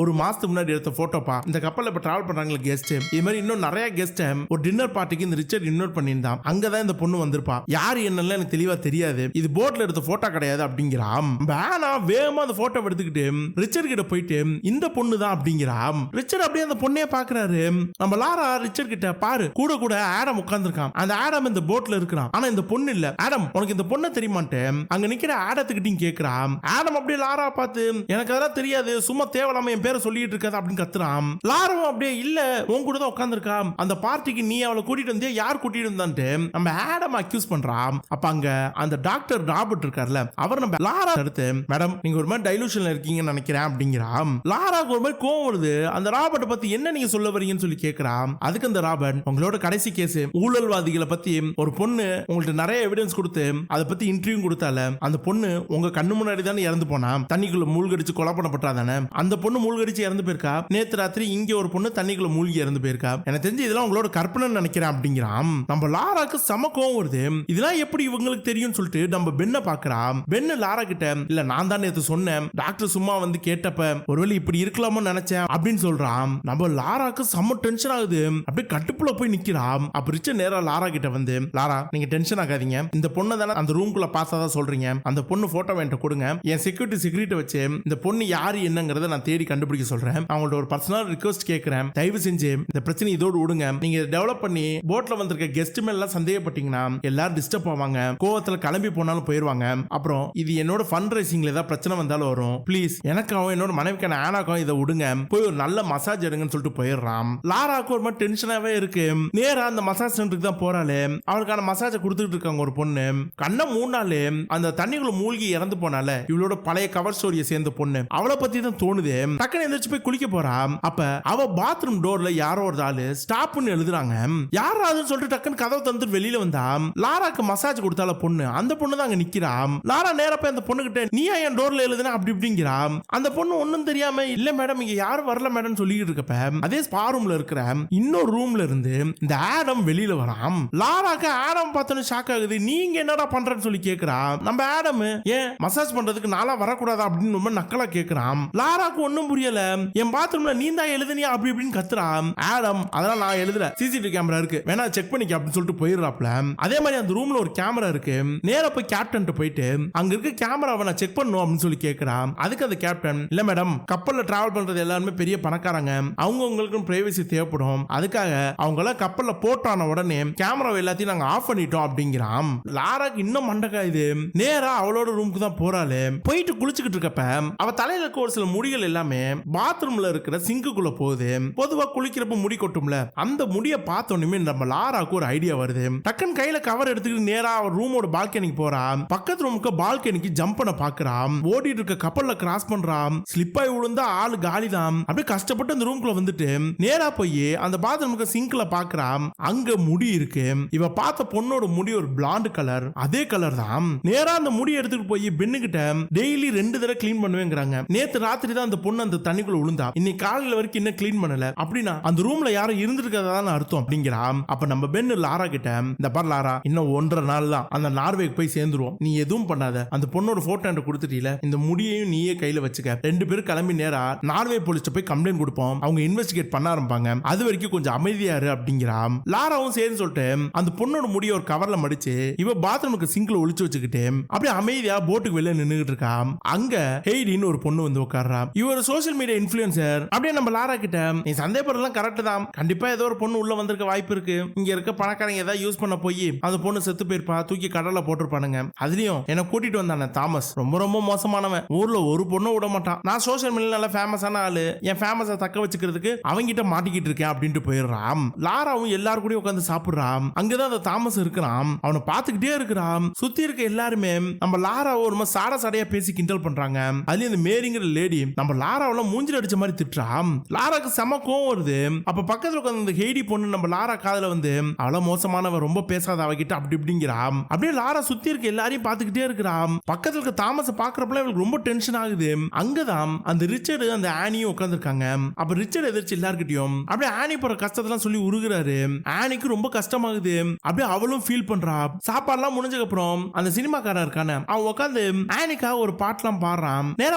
ஒரு மாசத்துக்கு முன்னாடி எடுத்த போட்டோப்பா, இந்த கப்பல்ல இப்ப டிராவல் பண்றாங்களே கெஸ்ட், இது மாதிரி இன்னும் நிறைய கெஸ்ட் ஒரு டின்னர் பார்ட்டிக்கு இந்த ரிச்சர்ட் இன்வைட் பண்ணியிருந்தான், அங்கதான் இந்த பொண்ணு வந்திருப்பா, யாரு என்னன்னு எனக்கு தெளிவா தெரியாது, இது போட்ல எடுத்த போட்டோ கிடையாது அப்படிங்கிறான். வேணா வேகமா அந்த போட்டோ எடுத்துக்கிட்டு ரிச்சர்ட் கிட்ட போயிட்டு இந்த பொண்ணு தான் அப்படிங்கிறான். ரிச்சர்ட் அப்படியே அந்த பொண்ணையே பாக்குறாரு. நம்ம லாரா ரிச்சர்ட் கிட்ட, பாரு கூட கூட ஆடம் உட்கார்ந்துருக்கான், அந்த ஆடம் இந்த போட்ல இருக்கிறான், ஆனா இந்த பொண்ணு இல்ல, ஆடம் உனக்கு இந்த பொண்ணை தெரியுமான்ட்டு அங்க நிக்கிற ஆடத்துக்கிட்டையும் கேட்கிறான். ஆடம் அப்படியே லாரா பார்த்து, எனக்கு அதெல்லாம் தெரியாது, சும்மா தேவையில்லாம என் பேரை சொல்லிட்டு இருக்காது அப்படின்னு கத்துறான். லாரும் அப்படியே, இல்ல உன் கூட தான் உட்கார்ந்துருக்கா, அந்த பார்ட்டிக்கு நீ அவளை கூட்டிட்டு வந்தியா, யார் கூட்டிட்டு வந்தான்ட்டு நம்ம ஆடம் அக்யூஸ் பண்றான். அப்ப அங்க அந்த டாக்டர் ராபர்ட் இருக்கார்ல, அவர் நம்ம லாரா எடுத்து, மேடம் நீங்க ஒரு மாதிரி டைலூஷன்ல இருக்கீங்கன்னு நினைக்கிறேன் அப்படிங்கிறான். லாராக்கு ஒரு மாதிரி கோவம் வருது. அந்த ராபர்ட் பத்தி என்ன நீங்க சொல்ல வரீங்கன்னு சொல்லி கேட்கிறான். அதுக்கு அந்த ராபர்ட், உங்களோட கடைசி கேஸ் ஊழல்வாதிகளை பத்தி ஒரு பொண்ணு உங்கள்ட்ட நிறைய எவிடன்ஸ் கொடுத்து அதை பத்தி இன்டர்வியூ கொடுத்தால, அந்த பொண்ணு உங்க கண்ணு முன்னாடி தானே இறந்து போனா, தண்ணிக்குள்ள மூழ்கடிச்சு கொலை பண்ணப்பட்டாதானே, அந்த பொண்ணு மூழ்கடிச்சு இறந்து போயிருக்கா, நேத்து ராத்திரி இங்க ஒரு பொண்ணு தண்ணிக்குள்ள மூழ்கி இறந்து போயிருக்கா, எனக்கு தெரிஞ்சு இதெல்லாம் உங்களோட கற்பனை நினைக்கிறேன் அப்படிங்கிறான். நம்ம லாராக்கு சம கோவம் வருது. இதெல்லாம் எப்படி இவங்களுக்கு தெரியும் சொல்லிட்டு நம்ம பென்ன பாக்குறான். பென்னு லாரா கிட்ட, இல்ல நான் தான் நேத்து சொன்னேன், டாக்டர் சும்மா வந்து கேட்டப்ப ஒருவேளை இப்படி இருக்கலாமோ நினைச்சேன் அப்படின்னு சொல்றான். நம்ம லாராக்கு செம்ம டென்ஷன் ஆகுது. அப்படியே கட்டுப்புல போய் நிக்கிறான். அப்ப ரிச்சர்ட் நேரா லாரா கிட்ட வந்து, லாரா நீங்க டென்ஷன் ஆகாதீங்க, இந்த பொண்ணை தானே அந்த ரூம்குள்ள பார்த்ததா சொல்றீங்க, அந்த பொண்ணு போட்டோ என்கிட்ட கொடுங்க, என் செக்யூரிட்டி வச்சு இந்த பொண்ணு யாரு என்னங்கறத நான் தேடி கண்டுபிடிக்க சொல்றேன், அவங்கள்ட்ட ஒரு பர்சனல் ரிக்வெஸ்ட் கேட்கிறேன், தயவு செஞ்சு இந்த பிரச்சனை இதோடு விடுங்க, நீங்க டெவலப் பண்ணி போட்ல வந்திருக்க கெஸ்ட் மேல சந்தேகப்பட்டீங்கன்னா எல்லாரும் டிஸ்டர்ப் ஆவாங்க, கோவத்துல கிளம்பி போனாலும் போயிருவாங்க, அப்புறம் இது என்னோட ஃபண்ட் ரைசிங்ல ஏதாவது பிரச்சனை வந்தாலும் வரும், ப்ளீஸ் எனக்காகவும் என்னோட மனைவிக்கான ஆனாக்கும் இதை விடுங்க, போய் ஒரு நல்ல மசாஜ் எடுங்கன்னு சொல்லிட்டு போயிடுறான். லாராக்கு ஒரு மாதிரி டென்ஷனாவே இருக்கு. நேரா அந்த மசாஜ் சென்டருக்கு தான் போறாளே. அவளுக்கான மசாஜை கொடுத்துட்டு இருக்காங்க ஒரு பொண்ணு. கண்ணை மூணாலே அந்த தண்ணிக்குள்ள மூழ்கி இறந்து போனால இவளோட பழைய கவர் ஸ்டோரியை சேர்ந்த பொண்ணு, அவளை பத்தி தான் தோணுது. டக்குன்னு எந்திரிச்சு போய் குளிக்க போறா. அப்ப அவ பாத்ரூம் டோர்ல யாரோ ஒரு ஆளு ஸ்டாப்னு எழுதுறாங்க. யாராதுன்னு சொல்லிட்டு டக்குன்னு கதவை தந்துட்டு வெளியில வந்தா லாராக்கு மசாஜ் கொடுத்தால பொண்ணு, அந்த பொண்ணு தான் அங்க நிக்கிறா. லாரா நேரா போய் அந்த பொண்ணு கிட்ட, நீ என் டோர்ல எழுதுனா அப்படி இப்படிங்கிறா. அந்த பொண்ணு ஒன்னும் தெரியாம, இல்ல மேடம் இங்க யாரும் வரல மேடம் சொல்லிட்டு இருக்கப்ப அதே ஸ்பா ரூம்ல இருக்கிற இன்னொரு ரூம்ல இருந்து இந்த ஆடம் வெளியில வரான். லாராக்கு ஆடம் பார்த்தோன்னு ஷாக் ஆகுது. நீங்க என்னடா பண்றன்னு சொல்லி கேக்குறா. நம்ம ஆடம் ஏன் மசாஜ் பண்றதுக்கு நாளா வரக்கூடாதா அப்படின்னு ரொம்ப நக்கலா கேக்குறான். லாராக்கு ஒன்னும் புரியல. என் பாத்ரூம்ல நீ தான் எழுதுனியா அப்படி இப்படின்னு கத்துறான். ஆடம் அதெல்லாம் நான் எழுதல, சிசிடிவி கேமரா இருக்கு, வேணா செக் பண்ணிக்க அப்படின்னு சொல்லிட்டு போயிடுறாப்ல. அதே மாதிரி அந்த ரூம்ல ஒரு கேமரா இருக்கு. நேரா போய் கேப்டன் போயிட்டு அங்க இருக்க கேமராவை நான் செக் பண்ணணும் அப்படின்னு சொல்லி கேட்கிறான். அதுக்கு அந்த கேப்டன் இல்ல மேடம், கப்பல்ல டிராவல் பண்றது எல்லாருமே பெரிய பணக்காரங்க, அவங்க உங்களுக்கும் பிரைவசி தேவைப்படும், அதுக்காக அவங்க எல்லாம் கப்பல்ல போட்டான உடனே கேமரா எல்லாத்தையும் நாங்க ஆஃப் பண்ணிட்டோம் அப்படிங்கிறான். லாராக்கு இன்னும் மண்டக்காயுது. நேரா அவளோட ரூமுக்கு தான் போறாளு. போயிட்டு குளிச்சுக்கிட்டு இருக்கப்ப அவ தலையில இருக்க ஒரு சில முடிகள் எல்லாமே பாத்ரூம்ல இருக்கிற சிங்குக்குள்ள போகுது. பொதுவா குளிக்கிறப்ப முடி கொட்டும்ல, அந்த முடிய பார்த்தோன்னே நம்ம லாராக்கு ஒரு ஐடியா வருது. டக்குன்னு கையில கவர் எடுத்துக்கிட்டு நேரா அவர் ரூமோட பால்கனிக்கு போறான். பக்கத்து ரூமுக்கு பால்கனிக்கு ஜம்ப் பண்ண பாக்குறான். ஓடிட்டு இருக்க கப்பல்ல கிராஸ் பண்றான். ஸ்லிப் ஆகி விழுந்தா ஆளு காலிதான். அப்படியே கஷ்டப்பட்டு அந்த ரூம்குள்ள வந்துட்டு நேரா போய் அந்த பாத்ரூமுக்கு சிங்க்ல பாக்குறான். அங்க முடி இருக்கு. இவ பார்த்த பொண்ணோட முடி ஒரு பிளாண்ட் கலர், அதே கலர் தான். நேரா அந்த முடி எடுத்துட்டு போய் பெண்ணு கிட்ட டெய்லி 2 தடவை கிளீன் பண்ணுவேங்கிறாங்க. நேத்து ராத்திரி தான் அந்த பொண்ணு அந்த தண்ணிக்குள்ள விழுந்தா, இன்னைக்கு காலையில வரைக்கும் இன்னும் கிளீன் பண்ணல. அப்படின்னா அந்த ரூம்ல யாரும் இருந்திருக்கதான் அர்த்தம் அப்படிங்கிறான். அப்ப நம்ம பெண்ணு லாரா கிட்ட இந்த பார் லாரா, இன்னும் 1.5 நாள் தான் அந்த நார்வேக்கு போய் சேர்ந்துருவோம், நீ எதுவும் பண்ணாத, அந்த பொண்ணோட போட்டோ என்கிட்ட கொடுத்துட்டீல, இந்த முடியையும் நீயே கையில வச்சுக்க, 2 பேரும் கிளம்பி நேரா நார்வே போலீஸ் போய் கம்ப்ளைண்ட் கொடுப்போம், அவங்க இன்வெஸ்டிகேட் பண்ண ஆரம்பிப்பாங்க, அது வரைக்கும் கொஞ்சம் அமைதியா இரு அப்படிங்கிறான். லாராவும் சரின்னு சொல்லிட்டு அந்த பொண்ணோட முடிய ஒரு கவர்ல மடிச்சு இவ பாத்ரூமுக்கு சிங்க்ல ஒளிச்சு வச்சுக்கிட்டு அப்படியே அமைதியா போட்டுக்கு வெளில நின்னுகிட்டு இருக்கா. அங்க ஹெய்டின்னு ஒரு பொண்ணு வந்து உட்கார்றா. இவர் சோஷியல் மீடியா இன்ஃப்ளூயன்சர். அப்படியே நம்ம லாரா கிட்ட நீ சந்தேகப்படலாம் கரெக்ட் தான், கண்டிப்பா ஏதோ ஒரு பொண்ணு உள்ள வந்திருக்க வாய்ப்பு இருக்கு, இங்க இருக்க பணக்காரங்க ஏதாவது யூஸ் பண்ண போய் அந்த பொண்ணு செத்து போயிருப்பா, தூக்கி கடல்ல போட்டுருப்பானுங்க, அதுலயும் என்ன கூட்டிட்டு வந்தானே தாமஸ் ரொம்ப ரொம்ப மோசமானவன், ஊர்ல ஒரு பொண்ணு விட மாட்டான், நான் சோஷியல் மீடியா நல்ல ஃபேமஸான ஆளு, என் ஃபேமஸை தக்க வச்சுக்கிறதுக்கு அவங்கிட்ட மாட்டிக்கிட்டு இருக்கேன் அப்படின்ட்டு போயிடுறான். லாராவும் எல்லாரும் கூட உட்காந்து சாப்பிடுறான். அங்கதான் அந்த தாமஸ் இருக்கிறான். அவனை பார்த்துக்கிட்டே இருக்கிறான். சுத்தி இருக்க எல்லாருமே நம்ம லாராவை ஒரு மாதிரி சாட சாடையா பேசி கிண்டல் பண்றாங்க. அதுலயும் இந்த மேரிங்கிற லேடி நம்ம லாராவெல்லாம் மூஞ்சில அடிச்ச மாதிரி திட்டுறான். லாராக்கு செம கோவம் வருது. அப்ப பக்கத்துல உட்காந்து இந்த ஹெய்டி பொண்ணு நம்ம லாரா காதுல வந்து அவள மோசமானவ, ரொம்ப பேசாத அவகிட்ட அப்படி இப்படிங்கிறான். அப்படியே லாரா சுத்தி இருக்க எல்லாரையும் பார்த்துக்கிட்டே இருக்கிறான். பக்கத்துல இருக்க தாமஸை பாக்குறப்பல இவளுக்கு ரொம்ப டென்ஷன் ஆகுது. அங்கதான் அந்த ரிச்சர்டு அந்த ஆனியும் உட்கார்ந்து இருக்காங்க. அப்ப ரிச்சர்ட் எதிர்த்து எல்லார்கிட்டயும் அப்படியே ஆனி போற கஷ்டத்தெல்லாம் சொல்லி உருகுறாரு. ஆனிக்கு ரொம்ப கஷ்டமாகுது. அப்படியே அவளும் ஃபீல் பண்றா. சாப்பாடுலாம் முடிஞ்சதுக்கு அப்புறம் அந்த சினிமாக்காரன் இருக்கானே அவன் உட்காந்து ஆனிக்காக ஒரு பாட்டெல்லாம் பாடுறான்.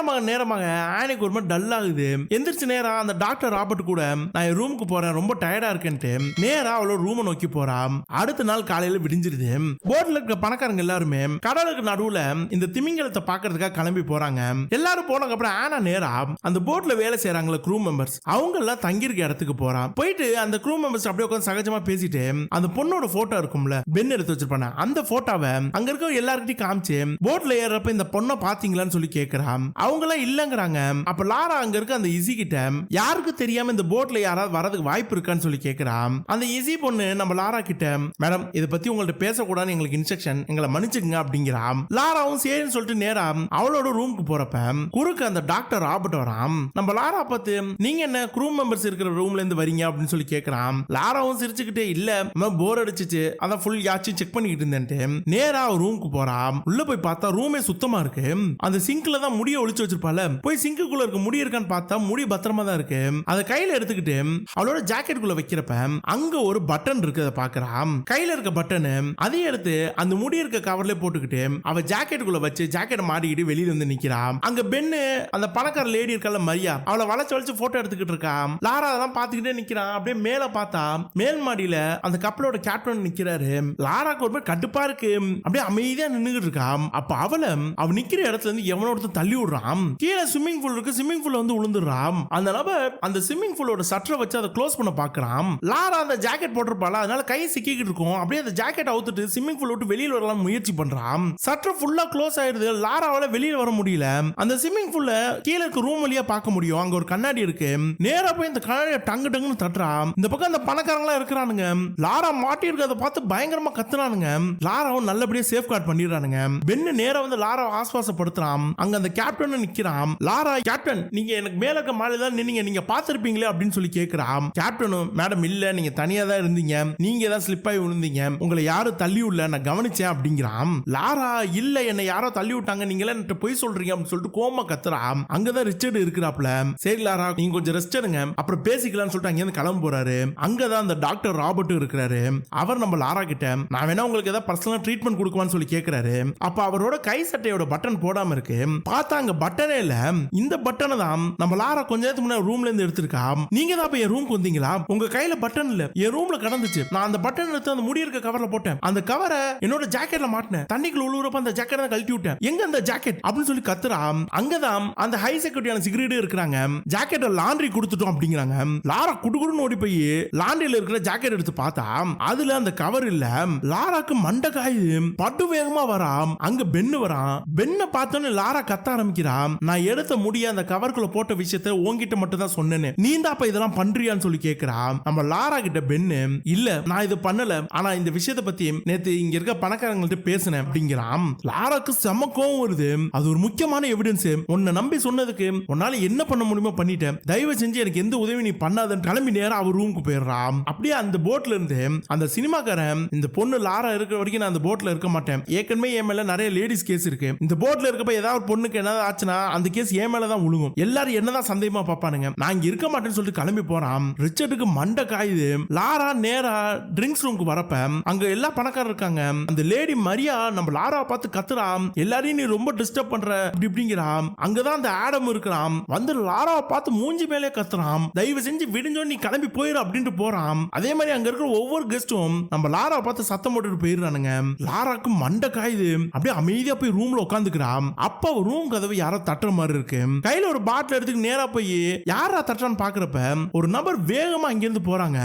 நேரமாக ஆனிக்கு ஒரு மாதிரி டல் ஆகுது. எந்திரிச்சு நேரா அந்த டாக்டர் ராபர்ட் கூட நான் என் ரூமுக்கு போறேன், ரொம்ப டயர்டா இருக்கேன்ட்டு நேரா அவளோட ரூமை நோக்கி போறான். அடுத்த நாள் காலையில விடிஞ்சிருது. போட்ல இருக்க பணக்காரங்க எல்லாருமே கடலுக்கு நடுவுல இந்த திமிங்கலத்தை பாக்குறதுக்காக கிளம்பி போறாங்க. எல்லாரும் போனதுக்கு அப்புறம் ஆனா நேரா அந்த போட்ல வேலை செய்யறாங்களா க்ரூ மெம்பர்ஸ், அவங்க எல்லாம் தங்கியிருக்க இடத்துக்கு போறான். போயிட்டு அந்த க்ரூ மெம்பர்ஸ் அப்படியே உட்காந்து சகஜமா பேசிட்டு அந்த பொண்ணோட போட்டோ இருக்கும்ல பென் எடுத்து வச்சிருப்பாங்க, அந்த போட்டோவை அங்க இருக்க எல்லார்கிட்டையும் காமிச்சு போட்ல ஏறப்ப இந்த பொண்ணை பாத்தீங்களான்னு சொல்லி கேக்குறான். அவங்க எல்லாம் இல்லங்கிறாங்க. அப்ப லாரா அங்க இருக்க அந்த இசி கிட்ட யாருக்கு தெரியாம இந்த போட்ல யாராவது வரதுக்கு வாய்ப்பு இருக்கான்னு சொல்லி கேக்குறான். அந்த இசி பொண்ணு நம்ம லாரா கிட்ட மேடம் இதை பத்தி உங்கள்ட்ட பேசக்கூடாதுன்னு எங்களுக்கு இன்ஸ்ட்ரக்ஷன், எங்களை மன்னிச்சுங்க அப்படிங்கிறான். லாராவும் சரின்னு சொல்லிட்டு நேரா அவளோட ரூமுக்கு போறப்ப குறுக்கு அந்த டாக்டர் ராபர்ட் வரான். நம்ம லாரா பார்த்து நீங்க என்ன க்ரூ மெம்பர்ஸ் இருக்கிற ரூம்ல இருந்து வரீங்க அப்படின்னு சொல்லி கேக்குறான். லாராவும் சிரிச்சுக்கிட்டே இல்ல போர் அடிச்சிச்சு அதான் ஃபுல் யாச்சும் செக் பண்ணிக்கிட்டு இருந்தேன்ட்டு நேரா ரூமுக்கு போறான். உள்ள போய் பார்த்தா ரூமே சுத்தமா இருக்கு. அந்த சிங்க்ல தான் முடிய ஒளிச்சு வச்சிருப்பால, போய் சிங்குக்குள்ள இருக்க முடி இருக்கான்னு பார்த்தா முடி பத்திரமா தான் இருக்கு. அதை கையில எடுத்துக்கிட்டு அவளோட ஜாக்கெட்டுக்குள்ள வைக்கிறப்ப அங்க ஒரு பட்டன் இருக்கு, அதை பாக்குறான். கையில இருக்க பட்டன் அதையும் எடுத்து அந்த முடி இருக்க கவர்ல போட்டுக்கிட்டு அவ ஜாக்கெட்டுக்குள்ள வச்சு ஜாக்கெட் மாட்டிக்கிட்டு வெளியில வந்து நிக்கிறான். அங்க பென்னு அந்த பணக்கார லேடி இருக்கல மரியா, அவளை வளைச்சு போட்டோ எடுத்துக்கிட்டு இருக்கான். லாரா அதெல்லாம் பாத்துக்கிட்டே நிக்கிறான். அப்படியே மேல பார்த்தா மேல் மாடியில அந்த கப்பலோட கேப்டன் நிக்கிறாரு. லாராக்கு ஒரு மாதிரி கடுப்பா இருக்கு. அப்படியே அமைதியா நின்னுகிட்டு இருக்கான். அப்ப அவ நிக்கிற இடத்துல இருந்து எவனோ ஒருத்தன் தள்ளி விடுறான். கீழே ஸ்விம்மிங் பூல் இருக்கு, ஸ்விம்மிங் பூல்ல வந்து விழுந்துடுறான். அந்த நபர் அந்த ஸ்விம்மிங் பூலோட சட்டரை வச்சு அதை க்ளோஸ் பண்ண பாக்குறான். லாரா அந்த ஜாக்கெட் போட்டிருப்பாளா, அதனால கை சிக்கிக்கிட்டு இருக்கும். அப்படியே அந்த ஜாக்கெட் அவுத்துட்டு ஸ்விம்மிங் பூல் விட்டு வெளியில வரலாம் முயற்சி பண்றான். சட்டர் ஃபுல்லா க்ளோஸ் ஆயிடுது. லாராவால வெளியில வர முடியல. அந்த ஸ்விம்மிங் பூல்ல கீழே இருக்க ரூம் வழியா பார்க்க முடியும். அங்க ஒரு கண்ணாடி இருக்கு. நேரா போய் இந்த கண்ணாடியை டங்கு டங்குன்னு தட்டுறான். இந்த பக்கம் அந்த பணக்காரங்களா இருக்கிறானுங்க. லாரா மாட்டி இருக்கிறத பார்த்து பயங்கரமா கத்துறானுங்க. லாராவும் நல்லபடியா சேஃப் கார்டு பண்ணிடுறானுங்க. பென்னு நேரா வந்து லாரா ஆஸ்வாசப்படுத்துறான். அங்க அந்த கேப்டன் நிக்கிறான். லாரா கேப்டன் நீங்க எனக்கு மேல இருக்க மாலை தான் நின்னீங்க, நீங்க பாத்திருப்பீங்களே அப்படின்னு சொல்லி கேக்குறான். கேப்டனும் மேடம் இல்ல நீங்க தனியா தான் இருந்தீங்க, நீங்க தான் ஸ்லிப் ஆகி விழுந்தீங்க, உங்களை யாரும் தள்ளி விடல நான் கவனிச்சேன் அப்படிங்கிறான். லாரா இல்ல என்ன யாரோ தள்ளி விட்டாங்க, நீங்களே என்கிட்ட போய் சொல்றீங்க அப்படின்னு சொல்லிட்டு கோமா கத்துறான். அங்கதான் ரிச்சர்ட் இருக்கிறாப்ல. சரி லாரா நீங்க கொஞ்சம் ரெஸ்ட் எடுங்க அப்புறம் பேசிக்கலாம்னு சொல்லிட்டு அங்க இருந்து கிளம்ப போறாரு. அங்கதான் அந்த டாக்டர் ராபர்ட் இருக்கிறாரு. அவர் நம்ம லாரா கிட்ட நான் வேணா உங்களுக்கு ஏதாவது பர்சனல் ட்ரீட்மெண்ட் கொடுக்குவான்னு சொல்லி கேக்குறாரு. அப்ப அவரோட கை சட்டையோட பட்டன் போடாம இருக்கு. பார்த்தா அங்க பட்டனே இல்ல. இந்த பட்டனை தான் நம்ம லாரா கொஞ்ச நேரத்துக்கு முன்னாடி ரூம்ல இருந்து எடுத்திருக்கா. நீங்க தான் இப்ப என் ரூமுக்கு வந்தீங்களா? உங்க கையில பட்டன் இல்ல, என் ரூம்ல கடந்துச்சு. நான் அந்த பட்டன் எடுத்து அந்த முடி இருக்க கவர்ல போட்டேன். அந்த கவரை என்னோட ஜாக்கெட்ல மாட்டினேன். தண்ணிக்குள்ள உழுவுறப்ப அந்த ஜாக்கெட்டை கழட்டி விட்டேன். எங்க அந்த ஜாக்கெட் அப்படின்னு சொல்லி கத்துறா. அங்கதான் அந்த ஹை செக்யூரிட்டியான சிகரெட் இருக்கிறாங்க. ஜாக்கெட்டை லாண்ட்ரி கொடுத்துட்டோம் அப்படிங்கிறாங்க. லாரா குடுகுடுன்னு ஓடி போய் லாண்ட்ரியில இருக்கிற ஜாக்கெட் எடுத்து பார்த்தா அதுல அந்த கவர் இல்ல. லாராக்கு மண்டை காயுது. படு வேகமா வராம். அங்க பென்னு வரான். பென்னை பார்த்தோன்னு லாரா கத்த ஆரம்பிக்கிறான். நான் எடுத்த முடிய அந்த கவருக்குள்ள போட்ட விஷயத்தை உன்கிட்ட மட்டும் தான் சொன்னேன்னு, நீ தான் அப்ப இதெல்லாம் பண்றியான்னு சொல்லி கேக்குறான். நம்ம லாரா கிட்ட பென்னு இல்ல நான் இது பண்ணல, ஆனா இந்த விஷயத்தை பத்தி நேத்து இங்க இருக்க பணக்காரங்கள்ட்ட பேசினேன் அப்படிங்கிறான். லாராக்கு செம கோவம் வருது. அது ஒரு முக்கியமான எவிடன்ஸ். உன்னை நம்பி சொன்னதுக்கு உன்னால என்ன பண்ண முடியுமோ பண்ணிட்டேன். தயவு செஞ்சு எனக்கு எந்த உதவி நீ பண்ணாதன்னு கிளம்பி நேரம் அவர் ரூமுக்கு போயிடுறான். அப்படியே அந்த போட்ல இருந்து அந்த சினிமாக்காரன் இந்த பொண்ணு லாரா இருக்கிற வரைக்கும் நான் அந்த போட்ல இருக்க மாட்டேன். ஏற்கனவே என் மேல நிறைய லேடிஸ் கேஸ் இருக்கு. இந்த போட்ல இருக்கப்ப ஏதாவது ஒரு பொண்ணுக்கு ஏதாவது ஆச்சுன்னா அந்த கேஸ் என் மேலதான் உழுகும். எல்லாரும் என்னதான் சந்தேகமா பாப்பானுங்க. நான் இங்க இருக்க மாட்டேன்னு சொல்லிட்டு கிளம்பி போறான். ரிச்சர்டுக்கு மண்டை காயுது. லாரா நேரா ட்ரிங்க்ஸ் ரூமுக்கு வரப்ப அங்க எல்லா பணக்காரர் இருக்காங்க. அந்த லேடி மரியா நம்ம லாராவை பார்த்து கத்துறா. எல்லாரையும் நீ ரொம்ப டிஸ்டர்ப் பண்ற இப்படிங்கிறா. அங்கதான் அந்த ஆடம் இருக்கிறான். வந்து லாராவை பார்த்து மூஞ்சி மேலே கத்துறான். தயவு செஞ்சு விடிஞ்சோ நீ கிளம்பி போயிரு அப்படின்ட்டு போறான். அதே மாதிரி அங்க இருக்கிற ஒவ்வொரு கெஸ்டும் நம்ம லாராவை பார்த்து சத்தம் போட்டுட்டு போயிடுறானுங்க. லாராக்கு மண்டை காயுது. அப்படியே அமைதியா போய் ரூம்ல உட்காந்துக்கிறான். அப்ப ரூம் கதவு யாரோ தட்டுற மாதிரி இருக்கு. கையில ஒரு பாட்டில் எடுத்து நேரா போய் யாரா தட்டுறான்னு பாக்குறப்ப ஒரு நபர் வேகமா அங்கிருந்து போறாங்க.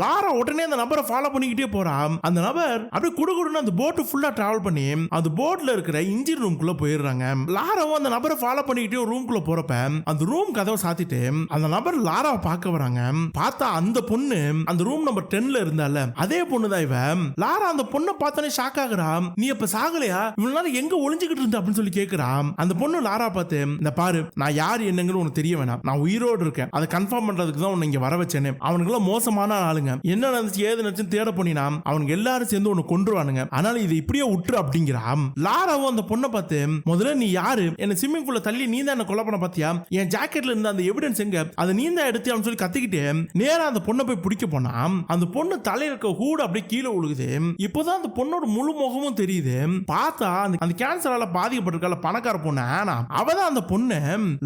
லாரா உடனே அந்த நபரை ஃபாலோ பண்ணிக்கிட்டே போறான். அந்த நபர் அப்படியே குடுகுடுன்னு அந்த போட் ஃபுல்லா டிராவல் பண்ணி அந்த போட்ல இருக்கிற இன்ஜின் ரூம்குள்ள போயிடுறாங்க. லாராவும் அந்த நபரை ஃபாலோ பண்ணிக்கிட்டே ரூம்குள்ள போறப்ப அந்த ரூம் கதவை சாத்திட்டு அந்த நபர் லாராவை பார்க்க வராங்க. பார்த்தா அந்த பொண்ணு அந்த ரூம் நம்பர் 10ல இருந்தால அதே பொண்ணு தான் இவ. லாரா அந்த பொண்ணை பார்த்தோன்னே ஷாக் ஆகுறா. நீ இப்ப சாகலையா? இவ்வளவு நாள் எங்க ஒளிஞ்சுக்கிட்டு இருந்த அப்படின்னு சொல்லி கேக்குறா. அந்த பொண்ணு லாரா பார்த்து இந்த பாரு நான் யார் என்னங்கன்னு உனக்கு தெரிய வேணாம். நான் உயிரோடு இருக்கேன். அதை கன்ஃபார்ம் பண்றதுக்கு தான் உன்னை இங்க வர வச்சேனே. அவனுக்கு மோசமான ஆளுங்க. என்ன நடந்துச்சு ஏது நடந்துச்சு தேட போனா அவனுக்கு எல்லாரும் சேர்ந்து உன்னை கொன்றுவானுங்க. அதனால இது இப்படியே விட்டுரு அப்படிங்கிறான். லாராவும் அந்த பொண்ணை பார்த்து முதல்ல நீ யாரு? என்ன ஸ்விம்மிங் பூல்ல தள்ளி நீ தான் என்ன கொலை பண்ண பாத்தியா? என் ஜாக்கெட்ல இருந்த அந்த எவிடன்ஸ் எங்க? அதை நீ தான் எடுத்து அப்படின்னு சொல்லி கத்திக்கிட்டு நேரா அந்த பொண்ணை போய் பிடிக்க போனா அந்த பொண்ணு தலையில இருக்க ஹூட் அப்படியே கீழே விழுகுது. இப்போதான் அந்த பொண்ணோட முழு முகமும் தெரியுது. பார்த்தா அந்த கேன்சரால பாதிக்கப்பட்டிருக்கால பணக்கார பொண்ணு ஆனா, அவதான் அந்த பொண்ணு.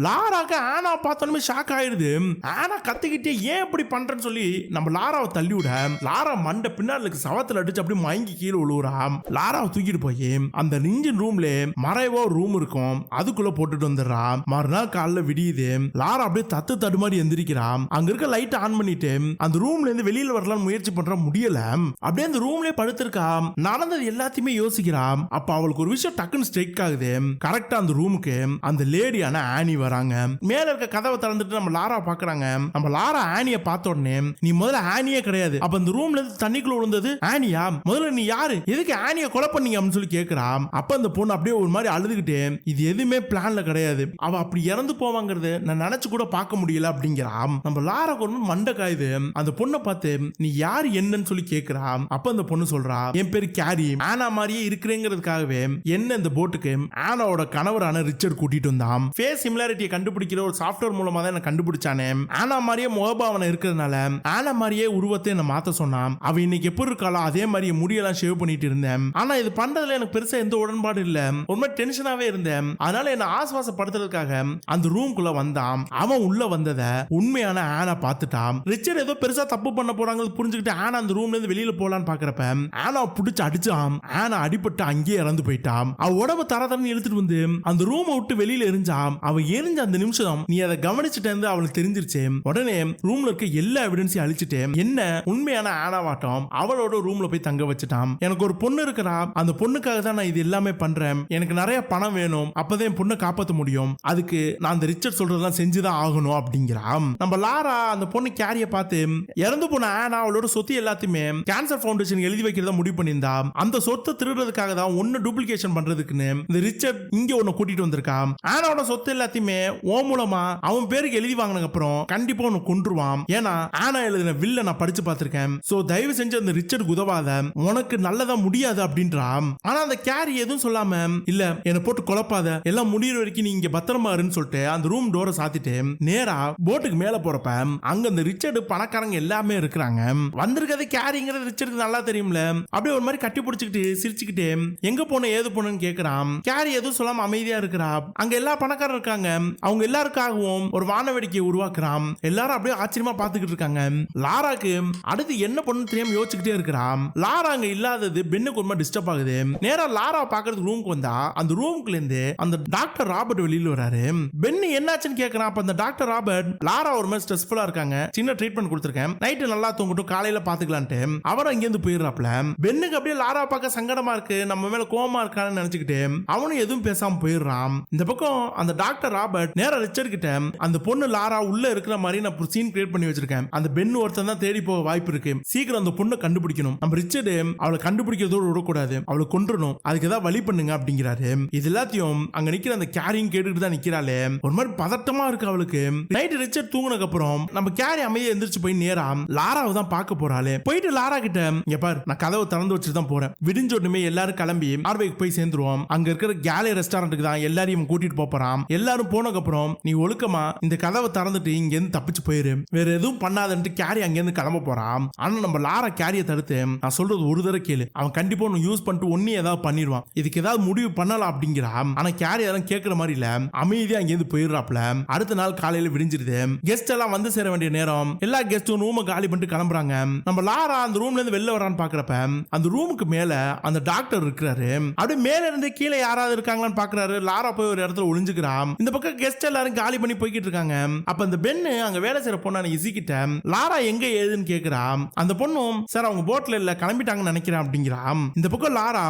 லாராக்கு ஆனா பார்த்தோமே ஷாக் ஆயிடுது. ஆனா கத்திக்கிட்டே ஏன் இப்படி பண்றேன்னு சொல்லி நம்ம லாராவை தள்ளி விட லாரா மண்டை பின்னாடி சவத்துல அடிச்சு அப்படியே மயங்கி கீழே விழுவுறான். லாராவை தூக்கிட்டு போய் அந்த இன்ஜின் ரூம்ல மறைவா ரூம் இருக்கும் அதுக்குள்ள போட்டுட்டு வந்துடுறான். மறுநாள் காலைல விடியுது. லாரா அப்படியே தத்து தடுமாறி எந்திரிக்கிறான். அங்க இருக்க லைட் ஆன் பண்ணிட்டு அந்த ரூம்ல இருந்து வெளியில வரலாம் முயற்சி பண்ற முடியல. அப்படியே அந்த ரூம்லயே படுத்திருக்கா. நடந்தது எல்லாத்தையுமே யோசிக்கிறான். அப்ப அவளுக்கு ஒரு விஷயம் டக்குன்னு ஸ்ட்ரைக் ஆகுது. கரெக்டா அந்த ரூமுக்கு அந்த லேடியான ஆனி வராங்க. மேல இருக்க கதவை திறந்துட்டு நம்ம லாரா பாக்குறாங்க. நம்ம லாரா ஆனிய பார்த்த உடனே நீ முதல்ல ஆனியே கிடையாது. அப்ப அந்த ரூம்ல இருந்து தண்ணிக்குள்ள விழுந்தது ஆனியா? முதல்ல நீ யாரு? எதுக்கு ஆனிய கொலை பண்ணீங்க அப்படின்னு சொல்லி கேக்குறான். அப்ப அந்த பொண்ணு அப்படியே ஒரு மாதிரி அழுதுகிட்டு இது எதுவுமே பிளான்ல கிடையாது. அவ அப்படி இறந்து போவாங்கிறது நான் நினைச்சு கூட பார்க்க முடியல அப்படிங்கிறான். நம்ம லாரா கொண்டு மண்டை காயுது. அந்த பொண்ணை பார்த்து நீ யாரு என்னன்னு சொல்லி கேக்குறான். அப்ப அந்த பொண்ணு சொல்றா என் பேரு கேரி. ஆனா மாதிரியே இருக்கிறேங்கிறதுக்காகவே என்ன இந்த போட்டுக்கு ஆனாவோட கணவரான ரிச்சர்ட் கூட்டிட்டு வந்தான். ஃபேஸ் சிமிலாரிட்டியை கண்டுபிடிக்கிற ஒரு சாஃப்ட்வேர் மூலமா தான் என்ன கண்டுபிடிச்சானே. ஆனா மாதிரியே முகபாவனை இருக்கிறதுனால ஆனா மாதிரியே உருவத்தை என்ன மாத்த சொன்னான். அவ இன்னைக்கு எப்படி இருக்காளோ அதே மாதிரியே முடியெல்லாம் ஷேவ் பண்ணிட்டு இருந்தேன். ஆனா இது பண்றதுல எனக்கு பெருசா எந்த உடன்பாடு இல்ல. ஒரு மாதிரி டென்ஷனாவே இருந்தேன். அதனால என்ன ஆஸ்வாசப்படுத்துறதுக்காக அந்த ரூம்குள்ள வந்தான். அவன் உள்ள வந்தத உண்மையான ஆனா பார்த்துட்டான். ரிச்சர்ட் ஏதோ பெருசா தப்பு பண்ண போறாங்க புரிஞ்சுக்கிட்டு ஆனா அந்த ரூம்ல இருந்து வெளியில போலான்னு பாக்குறப்ப ஆனா புடிச்சு அடிச்சான். ஆனா அடிபட்டு அங்கேயே இறந்து போயிட்டான். அவ உடம்பு தரதரன்னு இழுத்துட்டு வந்து அந்த ரூமை விட்டு வெளியில எரிஞ்சான். அவ எரிஞ்ச அந்த நிமிஷம் நீ அதை கவனிச்சுட்டு இருந்து அவளுக்கு தெரிஞ்சிருச்சு. உடனே ரூம்ல இருக்க எல்லா எவிடன்ஸையும் அழிச்சிட்டு என்ன உண்மையான ஆனாவாட்டம் அவளோட ரூம்ல போய் தங்க வச்சுட்டான். எனக்கு ஒரு பொண்ணு இருக்கிறா. அந்த பொண்ணுக்காக தான் நான் இது எல்லாமே பண்றேன். எனக்கு நிறைய பணம் வேணும். அப்பதான் என் பொண்ணை காப்பாற்ற முடியும். அதுக்கு நான் அந்த ரிச்சர்ட் சொல்றதெல்லாம் செஞ்சுதான் ஆகணும் அப்படிங்கிறான். நம்ம லாரா அந்த பொண்ணு கேரிய பார்த்து இறந்து போன ஆனா அவளோட சொத்து எல்லாத்தையுமே கேன்சர் ஃபவுண்டேஷன் எழுதி வைக்கிறதா முடிவு பண்ணியிருந்தா. அந்த சொத்தை திருடுறதுக்காக தான் ஒன்னு டூப்ளிகேஷன் பண்றதுக்குன்னு இந்த ரிச்சர்ட் இங்க ஒன்னு கூட்டிட்டு வந்திருக்கான். ஆனாவோட சொத்து எல்லாத்தையுமே ஓ மூலமா அவன் பேருக்கு எழுதி வாங்கின அப்புறம் கண்டிப்பா ஒன்னு கொன்றுவான். ஏன்னா ஆனா எழுதின வில்ல நான் படிச்சு பார்த்திருக்கேன். சோ தயவு செஞ்சு அந்த ரிச்சர்ட் உதவாத, உனக்கு நல்லதா முடியாது அப்படின்றான். ஆனா அந்த கேரி எதுவும் சொல்லாம இல்ல என்ன போட்டு குழப்பாத, எல்லாம் முடியிற வரைக்கும் நீ இங்க பத்திரமா இருன்னு சொல்லிட்டு அந்த ரூம் டோரை சாத்திட்டு நேரா போட்டுக்கு மேல போறப்ப அங்க அந்த ரிச்சர்ட் பணக்காரங்க எல்லாமே இருக்கிறாங்க. வந்திருக்கிறது கேரி கேரிங்கிறது ரிச்சர்டுக்கு நல்லா தெரியும்ல. அப்படியே ஒரு மாதிரி கட்டி பிடிச்சிக்கிட்டு சிரிச்சுக்கிட்டு எங்க போன ஏது போனன்னு கேக்குறான். கேரி எதுவும் சொல்லாம அமைதியா இருக்கிறா. அங்க எல்லா பணக்காரர் இருக்காங்க. அவங்க எல்லாருக்காகவும் ஒரு வான வேடிக்கையை உருவாக்குறான். எல்லாரும் அப்படியே ஆச்சரியமா பாத்துக்கிட்டு இருக்காங்க. லாராக்கு அடுத்து என்ன பண்ணு தெரியாம யோசிச்சுக்கிட்டே இருக்கிறான். லாரா அங்க இல்லாதது பென்னுக்கு ரொம்ப டிஸ்டர்ப் ஆகுது. நேரா லாரா பாக்குறதுக்கு ரூமுக்கு வந்தா அந்த ரூமுக்குள்ள இருந்து அந்த டாக்டர் ராபர்ட் வெளியில வராரு. பென்னு என்னாச்சுன்னு கேக்குறான். அப்ப அந்த டாக்டர் ராபர்ட் லாரா ஒரு மாதிரி ஸ்ட்ரெஸ்ஃபுல்லா இருக்காங்க, சின்ன ட்ரீட்மெண்ட் கொடுத்திருக்கேன், நைட்டு நல்லா தூங்கட்டும், காலையில பாத்துக்கலான்ட்டு அவர் அங்க இருந்து போயிடுறாப்ல. பென்னுக்கு அப்படியே லாரா பார்க்க சங்கடமா இருக்கு, நம்ம மேல கோவமா இருக்கான்னு நினைச்சுக்கிட்டு அவனும் எதுவும் பேசாம போயிடுறான். இந்த பக்கம் அந்த டாக்டர் ராபர்ட் நேரா ரிச்சர்ட் கிட்ட அந்த பொண்ணு லாரா உள்ள இருக்கிற மாதிரி நான் சீன் கிரியேட் பண்ணி வச்சிருக்கேன், அந்த பென் ஒருத்தன் தான் தேடி போக வாய்ப்பு இருக்கு, சீக்கிரம் அந்த பொண்ணை கண்டுபிடிக்கணும், நம்ம ரிச்சர்ட் அவளை கண்டுபிடிக்கிறதோடு விடக்கூடாது, அவளை கொன்றணும், அதுக்கு ஏதாவது வழி பண்ணுங்க அப்படிங்கிறாரு. இது எல்லாத்தையும் அங்க நிக்கிற அந்த கேரியும் கேட்டுக்கிட்டு தான் நிக்கிறாளே. ஒரு மாதிரி பதட்டமா இருக்கு அவளுக்கு. நைட் ரிச்சர்ட் தூங்குனதுக்கு அப்புறம் நம்ம கேரி அமைதியா எந்திரிச்சு போய் நேரா லாராவை தான் பார்க்க போறாளே. போயிட்டு லாரா கிட்ட இங்க பாரு, நான் கதவை திறந்து வச்சுட்டு தான் போறேன், விடிஞ்ச உடனே எல்லாரும் கிளம்பி நார்வேக்கு போய் சேர்ந்துருவோம், அங்க இருக்கிற கேலே ரெஸ்டாரண்ட்டுக்கு தான் எல்லாரையும் கூட்டிட்டு போறான், எல்லாரும் போனதுக்கு அப்புறம் நீ ஒழுக்கமா இந்த கதவை திறந்துட்டு இங்க இருந்து தப்பிச்சு போயிரு, வேற எதுவும் பண்ணாதன்ட்டு கேரி அங்க இருந்து கிளம்ப போறான். ஆனா நம்ம லாரா கேரிய தடுத்து நான் சொல்றது ஒரு தடவை கேளு, அவன் கண்டிப்பா ஒன்னு யூஸ் பண்ணிட்டு ஒன்னே ஏதாவது பண்ணிடுவான், இதுக்கு ஏதாவது முடிவு பண்ணலாம் அப்படிங்கிறான். ஆனா கேரி அதெல்லாம் கேட்கிற மாதிரி இல்ல, அமைதியா அங்க இருந்து போயிடுறாப்ல. அடுத்த நாள் காலையில விடிஞ்சிருது. கெஸ்ட் எல்லாம் வந்து சேர வேண்டிய நேரம். எல்லா கெஸ்டும் ரூமை காலி பண்ணிட்டு கிளம்புறாங்க. நம்ம லாரா அந்த ரூம்ல இருந்து வெளில வரான்னு பாக்குறப்ப அந்த ரூமுக்கு மேல அந்த டாக்டர் இருக்கிறாரு. அப்படியே மேல இருந்து கீழே யாராவது இருக்காங்களான்னு பாக்குறாரு. லாரா போய் ஒரு இடத்துல ஒளிஞ்சுக்கிறான். இந்த பக்கம் கெஸ்ட் எல்லாரும் காலி பண்ணி போய்கிட்டு இருக்காங்க. அப்ப அந்த பென்னு அங்க வேலை செய்யற பொண்ணான இசி கிட்ட லாரா எங்க ஏதுன்னு கேக்குறான். அந்த பொண்ணும் சார் அவங்க போட்ல இல்ல, கிளம்பிட்டாங்கன்னு நினைக்கிறேன் அப்படிங்கிறான். இந்த பக்கம் லாரா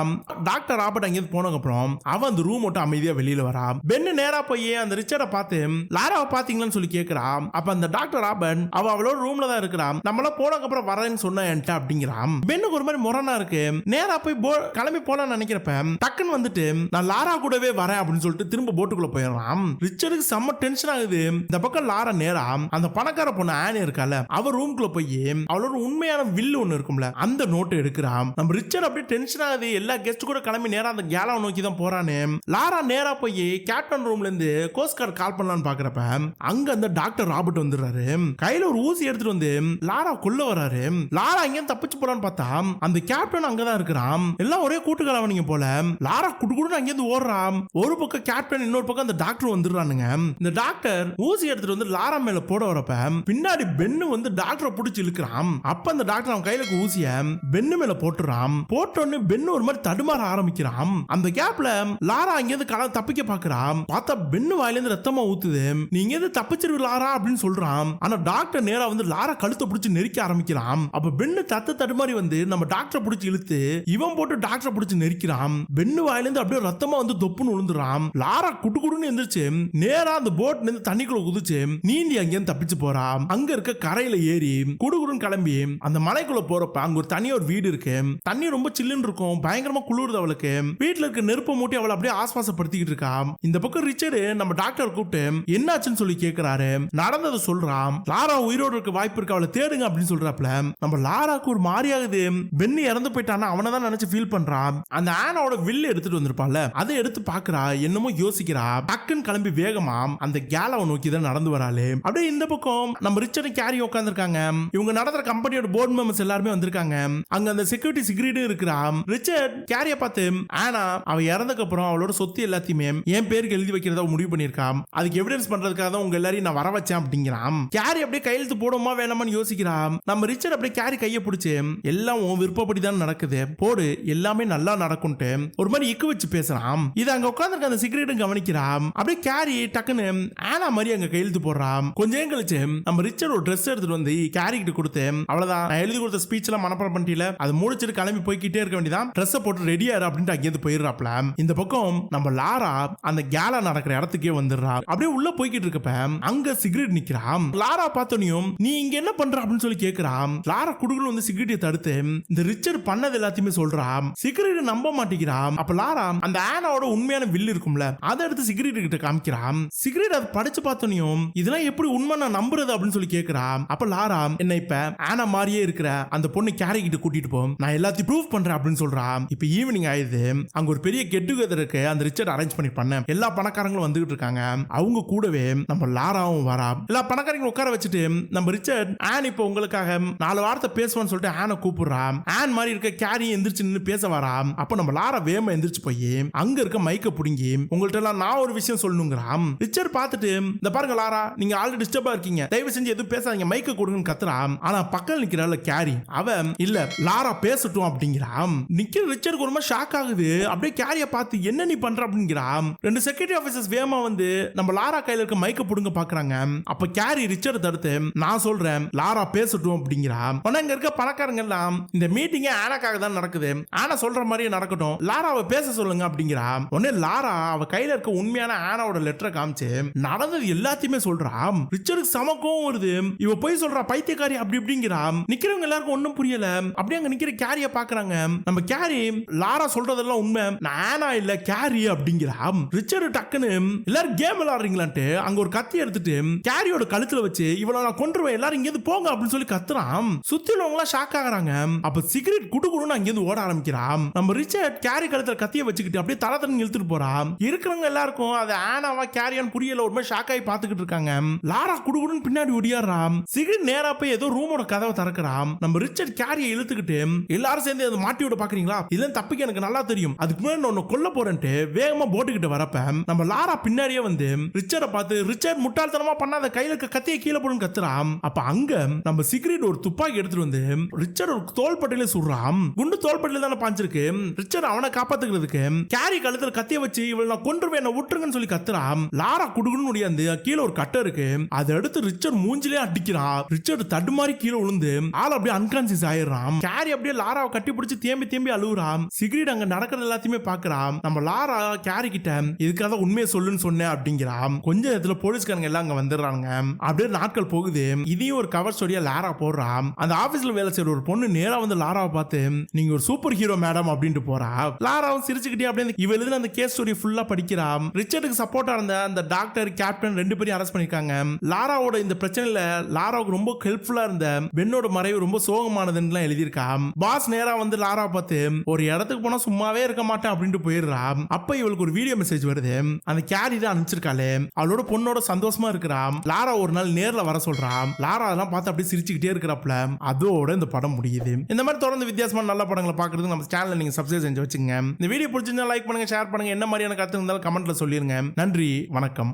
டாக்டர் ராபர்ட் அங்க போனதுக்கு அப்புறம் அவன் அந்த ரூம் விட்டு அமைதியா வெளியில வரா. பென்னு நேரா போய் அந்த ரிச்சர்ட பார்த்து லாராவை பாத்தீங்களான்னு சொல்லி கேக்குறான். அப்ப அந்த டாக்டர் ராபர்ட் அவளோட ரூம்ல தான் இருக்கிறான், நம்மள போனதுக்கு அப்புறம் வரேன்னு சொன்ன என்கிட்ட அப்படிங்கிறான். பென்னுக்கு ஒரு மாதிரி முரணா இருக்கு. நேரா போய் கிளம்பி போலான்னு நினைக்கிறப்ப டக்குன்னு வந்துட்டு நான் லாரா கூடவே வரேன் அப்படின்னு சொல்லிட்டு திரும்ப போட்டுக்குள்ள போயிடறான். ரிச்சர்டுக்கு செம்ம டென்ஷன் ஆகுது. இந்த பக்கம் லாரா நேரா அந்த பணக்கார பொண்ணு ஆனி இருக்கால அவ ரூம்குள்ள போய் அவளோட உண்மையான வில்லு ஒண்ணு இருக்கும்ல அந்த நோட்டை எடுக்கிறான். நம்ம ரிச்சர்ட் அப்படியே டென்ஷன் ஆகுது. எல்லா கெஸ்ட் கூட கிளம்பி நேரா அந்த கேலாவை நோக்கி தான் போறானே. லாரா நேரா போய் கேப்டன் ரூம்ல இருந்து கோஸ்ட் கார்டு கால் பண்ணலாம்னு பாக்குறப்ப அங்க அந்த டாக்டர் ராபர்ட் வந்துடுறாரு. கையில ஒரு ஊசி எடுத்துட்டு வந்து லாரா கொல்ல வராரு. லாரா இங்க தப்பிச்சு போறான்னு பார்த்தா அந்த கேப்டன் அங்கதான் இருக்கிறான். எல்லாம் ஒரே கூட்டுக்கலவனிங்க போல. லாரா குடுகுடுன்னு அங்க இருந்து ஓடுறான். ஒரு பக்கம் கேப்டன், இன்னொரு பக்கம் அந்த டாக்டர் வந்துடுறானுங்க. இந்த டாக்டர் ஊசி எடுத்துட்டு வந்து லாரா மேல போட வரப்ப பின்னாடி பென்னு வந்து டாக்டரை பிடிச்சி இழுக்கிறான். அப்ப அந்த டாக்டர் அவன் கையில ஊசிய பென்னு மேல போட்டுறான். போட்டோன்னு பென்னு ஒரு மாதிரி தடுமாற ஆரம்பிக்கிறான். அந்த கேப்ல லாரா அங்க இருந்து தப்பிக்க பாக்குறான். பார்த்தா பென்னு வாயில இருந்து ரத்தமா ஊத்துது. நீங்க இருந்து தப்பிச்சிரு லாரா அப்படின்னு சொல்றான். ஆனா டாக்டர் நேரா வந்து லாரா கழுத்தை பிடிச்சி நெரிக்க ஆரம்பிக்கிறான். அப்ப பென்னு தடுமாறி வந்து நம்ம டாக்டரை பிடிச்சி இழுத்து இவன் போட்டு டாக்டரை பிடிச்சி நெரிக்கிறான். பென்னு வாயில இருந்து அப்படியே ரத்தமா வந்து தொப்புன்னு விழுந்துறான். லாரா குடுகுடுன்னு எந்திரிச்சு நேரா அந்த போட்ல இருந்து தண்ணிக்குள்ள குதிச்சு நீந்தி அங்கேருந்து தப்பிச்சு போறான். அங்க இருக்க கரையில ஏறி குடுகுடுன்னு கிளம்பி அந்த மலைக்குள்ள போறப்ப அங்க ஒரு தனியா ஒரு வீடு இருக்கு. தண்ணி ரொம்ப சில்லுன்னு இருக்கும். பயங்கரமா குளிருது அவளுக்கு. வீட்டுல இருக்க நெருப்பை மூட்டி அவளை அப்படியே ஆஸ்வாசப்படுத்திக்கிட்டு இருக்கா. இந்த பக்கம் ரிச்சர்டு நம்ம டாக்டர் கூப்பிட்டு என்னாச்சுன்னு சொல்லி கேக்குறாரு. நடந்ததை சொல்றான். லாரா உயிரோடு இருக்க வாய்ப்பு இருக்கு, அவளை தேடுங்க அப்படின்னு சொல்றாப்ல. நம்ம லாராக்கு ஒரு மாறி ஆகுது. பென்னி இறந்து போயிட்டானா அவனை தான் நினைச்சு ஃபீல் பண்றான். அந்த ஆனாவோட வில்லு எடுத்துட்டு வந்திருப்பால அதை எடுத்து பாக்குறா. என்னமோ யோசிக்கிறா. டக்குன்னு கிளம்பி வேகமா அந்த கேலாவை நோக்கி தான் நடந்து வராளே. அப்படியே இந்த பக்கம் நம்ம ரிச்சர்டு கேரி உட்கார்ந்துருக்காங்க. இவங்க நடத்துற கம்பெனியோட போர்டு மெம்பர்ஸ் எல்லாருமே வந்திருக்காங்க. அங்க அந்த செக்யூரிட்டி சிக்ரீடும் இருக்கிறான். ரிச்சர்ட் கேரிய பார்த்து ஆனா அவ இறந்ததுக்கு அப்புறம் அவளோட சொத்து எல்லாத்தையுமே என் பேருக்கு எழுதி வைக்கிறதா முடிவு பண்ணிருக்கான். அதுக்கு எவிடன்ஸ் பண்றதுக்காக தான் உங்க எல்லாரையும் நான் வர வச்சேன் அப்படிங்கிறான். கேரி அப்படியே கையெழுத்து போடுமா வேணாமான்னு யோசிக்கிறான். நம்ம ரிச்சர்ட் அப்படியே கேரி கையை பிடிச்சு எல்லாம் உன் விருப்பப்படி தான் நடக்குது, போடு எல்லாமே நல்லா நடக்கும்ட்டு ஒரு மாதிரி இக்கு வச்சு பேசுறான். இது அங்க உட்கார்ந்துருக்க அந்த சிகரெட்டும் கவனிக்கிறான். அப்படியே கேரி டக்குன்னு ஆனா மாதிரி அங்க கையெழுத்து போடுறான். கொஞ்சம் கழிச்சு நம்ம ரிச்சர்ட் ஒரு ட்ரெஸ் எடுத்துட்டு வந்து கேரி கிட்ட கொடுத்து அவ்வளவுதான், நான் எழுதி கொடுத்த ஸ்பீச் எல்லாம் மனப்பாடம் பண்ணிட்டீல, அது முடிச்சிட்டு கிளம்பி போய்கிட்டே இருக்க வேண்டியதான், ட்ரெஸ் போட்டு ரெடியா இரு அப்படின்ட்டு அங்கேருந்து போயிடுறாப்ல. இந்த பக்கம் நம்ம லாரா அந்த கேலா நடக்கிற இடத்துக்கே வந்துடுறா. அப்படியே உள்ள போய்கிட்டு இருக்கப்ப அங்க சிகரெட் நிக்கிறான். லாரா பார்த்தோனையும் நீ இங்க என்ன பண்ற அப்படின்னு சொல்லி கேக்குறான். லாரா குடுகுன்னு வந்து சிகரெட்டை தடுத்து இந்த ரிச்சர்ட் பண்ணது எல்லாத்தையுமே சொல்றான். சிகரெட் நம்ப மாட்டேங்கிறான். அப்ப லாரா அந்த ஆனாவோட உண்மையான வில் இருக்கும்ல அதை எடுத்து சிகரெட் கிட்ட காமிக்கிறான். சிகரெட் அதை படிச்சு பார்த்தோனையும் இதெல்லாம் எப்படி உண்மை நான் நம்புறது அப்படின்னு சொல்லி கேக்குறான். அப்ப லாரா என்ன இப்ப ஆனா மாதிரியே இருக்கிற அந்த பொண்ணு கேரி கிட்ட கூட்டிட்டு போ, நான் எல்லாத்தையும் ப்ரூவ் பண்றேன் அப்படின்னு சொல்றான். இப்ப ஈவினிங் ஆயிடுது. அங்க ஒரு பெரிய கெட் டுகெதர் இருக்கு. அந்த ரிச்சர்ட் அரேஞ்ச் பண்ணி பண்ண எல்லா பணக்காரங்களும் வந்துகிட்டு இருக்காங்க. அவங்க கூடவே நம்ம லாராவும் வரா. எல்லா பணக்காரங்களும் உட்கார வச்சுட்டு நம்ம ரிச்சர்ட் ஆன் இப்ப உங்களுக்காக 4 வார்த்தை பேச பேசுவான்னு சொல்லிட்டு ஆனை கூப்பிடுறான். ஆன் மாதிரி இருக்க கேரி எந்திரிச்சு நின்று பேச வராம். அப்ப நம்ம லாரா வேகமா எந்திரிச்சு போய் அங்க இருக்க மைக்க புடுங்கி உங்கள்ட்ட எல்லாம் நான் ஒரு விஷயம் சொல்லணுங்கிறான். ரிச்சர்ட் பார்த்துட்டு இந்த பாருங்க லாரா, நீங்க ஆல்ரெடி டிஸ்டர்பா இருக்கீங்க, தயவு செஞ்சு எதுவும் பேசாதீங்க, மைக்க கொடுங்கன்னு கத்துறான். ஆனா பக்கத்துல நிக்கிறாள் கேரி, அவன் இல்ல லாரா பேசட்டும் அப்படிங்கிறான். நிக்கிற ரிச்சர்ட் ரொம்ப ஷாக் ஆகுது. அப்படியே கேரிய பார்த்து என்ன நீ பண்ற அப்படிங்கிறான். ரெண்டு செக்யூரிட்டி ஆபீசர்ஸ் வேகமா வந்து நம்ம லாரா கையில இருக்க மைக்க புடுங்க பாக்குறாங்க. அப்ப கேரி ரிச்சர்ட் தடுத்து நான் சொல்றேன் லாரா பேசட்டும் அப்படிங்கிறான். ஆனா இங்க இருக்க பணக்காரங்க எல்லாம் இந்த மீட்டிங் ஆனாக்காக தான் நடக்குது, ஆனா சொல்ற மாதிரியே நடக்கட்டும், லாராவை பேச சொல்லுங்க அப்படிங்கிறான். உடனே லாரா அவ கையில இருக்க உண்மையான ஆனாவோட லெட்டரை காமிச்சு நடந்தது எல்லாத்தையுமே சொல்றான். ரிச்சர்டுக்கு சமக்கம் வருது. இவ போய் சொல்றா பைத்தியக்காரி அப்படி இப்படிங்கிறான். நிக்கிறவங்க எல்லாருக்கும் ஒண்ணும் புரியல. அப்படியே அங்க நிக்கிற கேரிய பாக்குறாங்க. நம்ம கேரி லாரா சொல்றதெல்லாம் உண்மை, நான் ஆனா இல்ல கேரி அப்படிங்கிறான். ரிச்சர்டு டக்குன்னு எல்லாரும் கேம் விளையாடுறீங்களான்ட்டு அங்க ஒரு கத்தி எடுத்துட்டு கேரியோட கழுத்துல வச்சு இவள நான் கொன்றுவேன், எல்லாரும் இங்க இருந்து போங்க அப்படின்னு சொல்லி கத்துறான். சுத்தி உள்ளவங்க ஷாக் ஆகுறாங்க. அப்ப சிகரெட் குடுகுடுன்னு அங்க இருந்து ஓட ஆரம்பிக்கிறான். நம்ம ரிச்சர்ட் கேரி கழுத்துல கத்திய வச்சுக்கிட்டு அப்படியே தலை தண்ணி இழுத்துட்டு போறான். இருக்கிறவங்க எல்லாருக்கும் அது ஆனாவா கேரியான்னு புரியல, ஒரு மாதிரி ஷாக் ஆகி பாத்துக்கிட்டு இருக்காங்க. லாரா குடுகுடுன்னு பின்னாடி ஓடியாடுறான். சிகரெட் நேரா போய் ஏதோ ரூமோட கதவை திறக்கிறான். நம்ம ரிச்சர்ட் கேரியை இழுத்துக்கிட்டு எல்லாரும் சேர்ந்து அதை மாட்டி விட பாக்குறீங்களா, இதெல்லாம் தப்பிக்க எனக்கு நல்லா தெரியும், அதுக்கு முன்னாடி நான் கொல்ல போறேன்ட்டு வேகமா போட்டுக்கிட்டு வரப்ப நம்ம லாரா பின்னாடியே வந்து ரிச்சர்ட பார்த்து ரிச்சர்ட் முட்டாள்தனமா பண்ணாத கையில இருக்க கத்தியை கீழே போடுன்னு கத்துறான். அப்ப அங்க நம்ம சிகரெட் ஒரு துப்பாக்கி எடுத்துட்டு வந்து ரிச்சர்ட் ஒரு தோள்பட்டையில சுடுறான். குண்டு தோள்பட்டையில தானே பாஞ்சிருக்கு. ரிச்சர்ட் அவனை காப்பாத்துக்கிறதுக்கு கேரி கழுத்துல கத்திய வச்சு இவள் நான் கொன்றுவேன் என்ன விட்டுருங்கன்னு சொல்லி கத்துறான். லாரா குடுகுன்னு முடியாது, கீழே ஒரு கட்டை இருக்கு, அதை எடுத்து ரிச்சர்ட் மூஞ்சிலே அடிக்கிறான். ரிச்சர்ட் தடுமாறி கீழே விழுந்து ஆள் அப்படியே அன்கான்சியஸ் ஆயிடுறான். கேரி அப்படியே லாராவை கட்டி பிடிச்சு தேம்பி தேம்பி அழுகுறான். சிகரெட் அங்க நடக்கிறது எல்லாத்தையுமே பாக்குறான். நம்ம லாரா கேரி கிட்ட இதுக்காக உண்மையை சொல்லுன்னு சொன்னேன் அப்படிங்கிறான். கொஞ்ச நேரத்துல போலீஸ்காரங்க எல்லாம் அங்க வந்துடுறாங்க. அப்படியே நாட்கள் போகுது. இதையும் ஒரு கவர் ஸ்டோரியா லாரா போடுறான். அந்த ஆபீஸ்ல வேலை செய்யற ஒரு பொண்ணு நேரா வந்து லாராவை பார்த்து நீங்க ஒரு சூப்பர் ஹீரோ மேடம் அப்படின்ட்டு போறா. லாராவும் சிரிச்சுக்கிட்டே அப்படியே இவ எழுதின அந்த கேஸ் ஸ்டோரி ஃபுல்லா படிக்கிறான். ரிச்சர்டுக்கு சப்போர்ட்டா இருந்த அந்த டாக்டர் கேப்டன் ரெண்டு பேரும் அரெஸ்ட் பண்ணிருக்காங்க. லாராவோட இந்த பிரச்சனையில லாராவுக்கு ரொம்ப ஹெல்ப்ஃபுல்லா இருந்த பென்னோட மறைவு ரொம்ப சோகமானதுன்னு எழுதியிருக்கான். பாஸ் நேரா வந்து லாராவை பார்த்து ஒரு இடத்துக்கு போனா சும்மாவே இருக்க மாட்டேன் அப்படின்ட்டு போயிடுறான். அப்ப இவளுக்கு ஒரு வீடியோ மெசேஜ் வருது. அந்த கேரி தான் அனுப்பிச்சிருக்காளே, அவளோட பொண்ணோட சந்தோஷமா இருக்கிறான். லாரா ஒரு நாள் நேர்ல வர சொல்றான். லாரா அதெல்லாம் பார்த்து அப்படியே சிரிச்சுக்கிட்டே இருக்கிறப்பல அதோட இந்த படம் முடியுது. இந்த மாதிரி தொடர்ந்து வித்தியாசமான நல்ல படங்களை பார்க்கறதுக்கு நம்ம சேனலை நீங்க சப்ஸ்கிரைப் செஞ்சு வச்சுங்க. இந்த வீடியோ பிடிச்சிருந்தா லைக் பண்ணுங்க, ஷேர் பண்ணுங்க, என்ன மாதிரியான கருத்து இருந்தாலும் கமெண்ட்ல சொல்லிருங்க. நன்றி, வணக்கம்.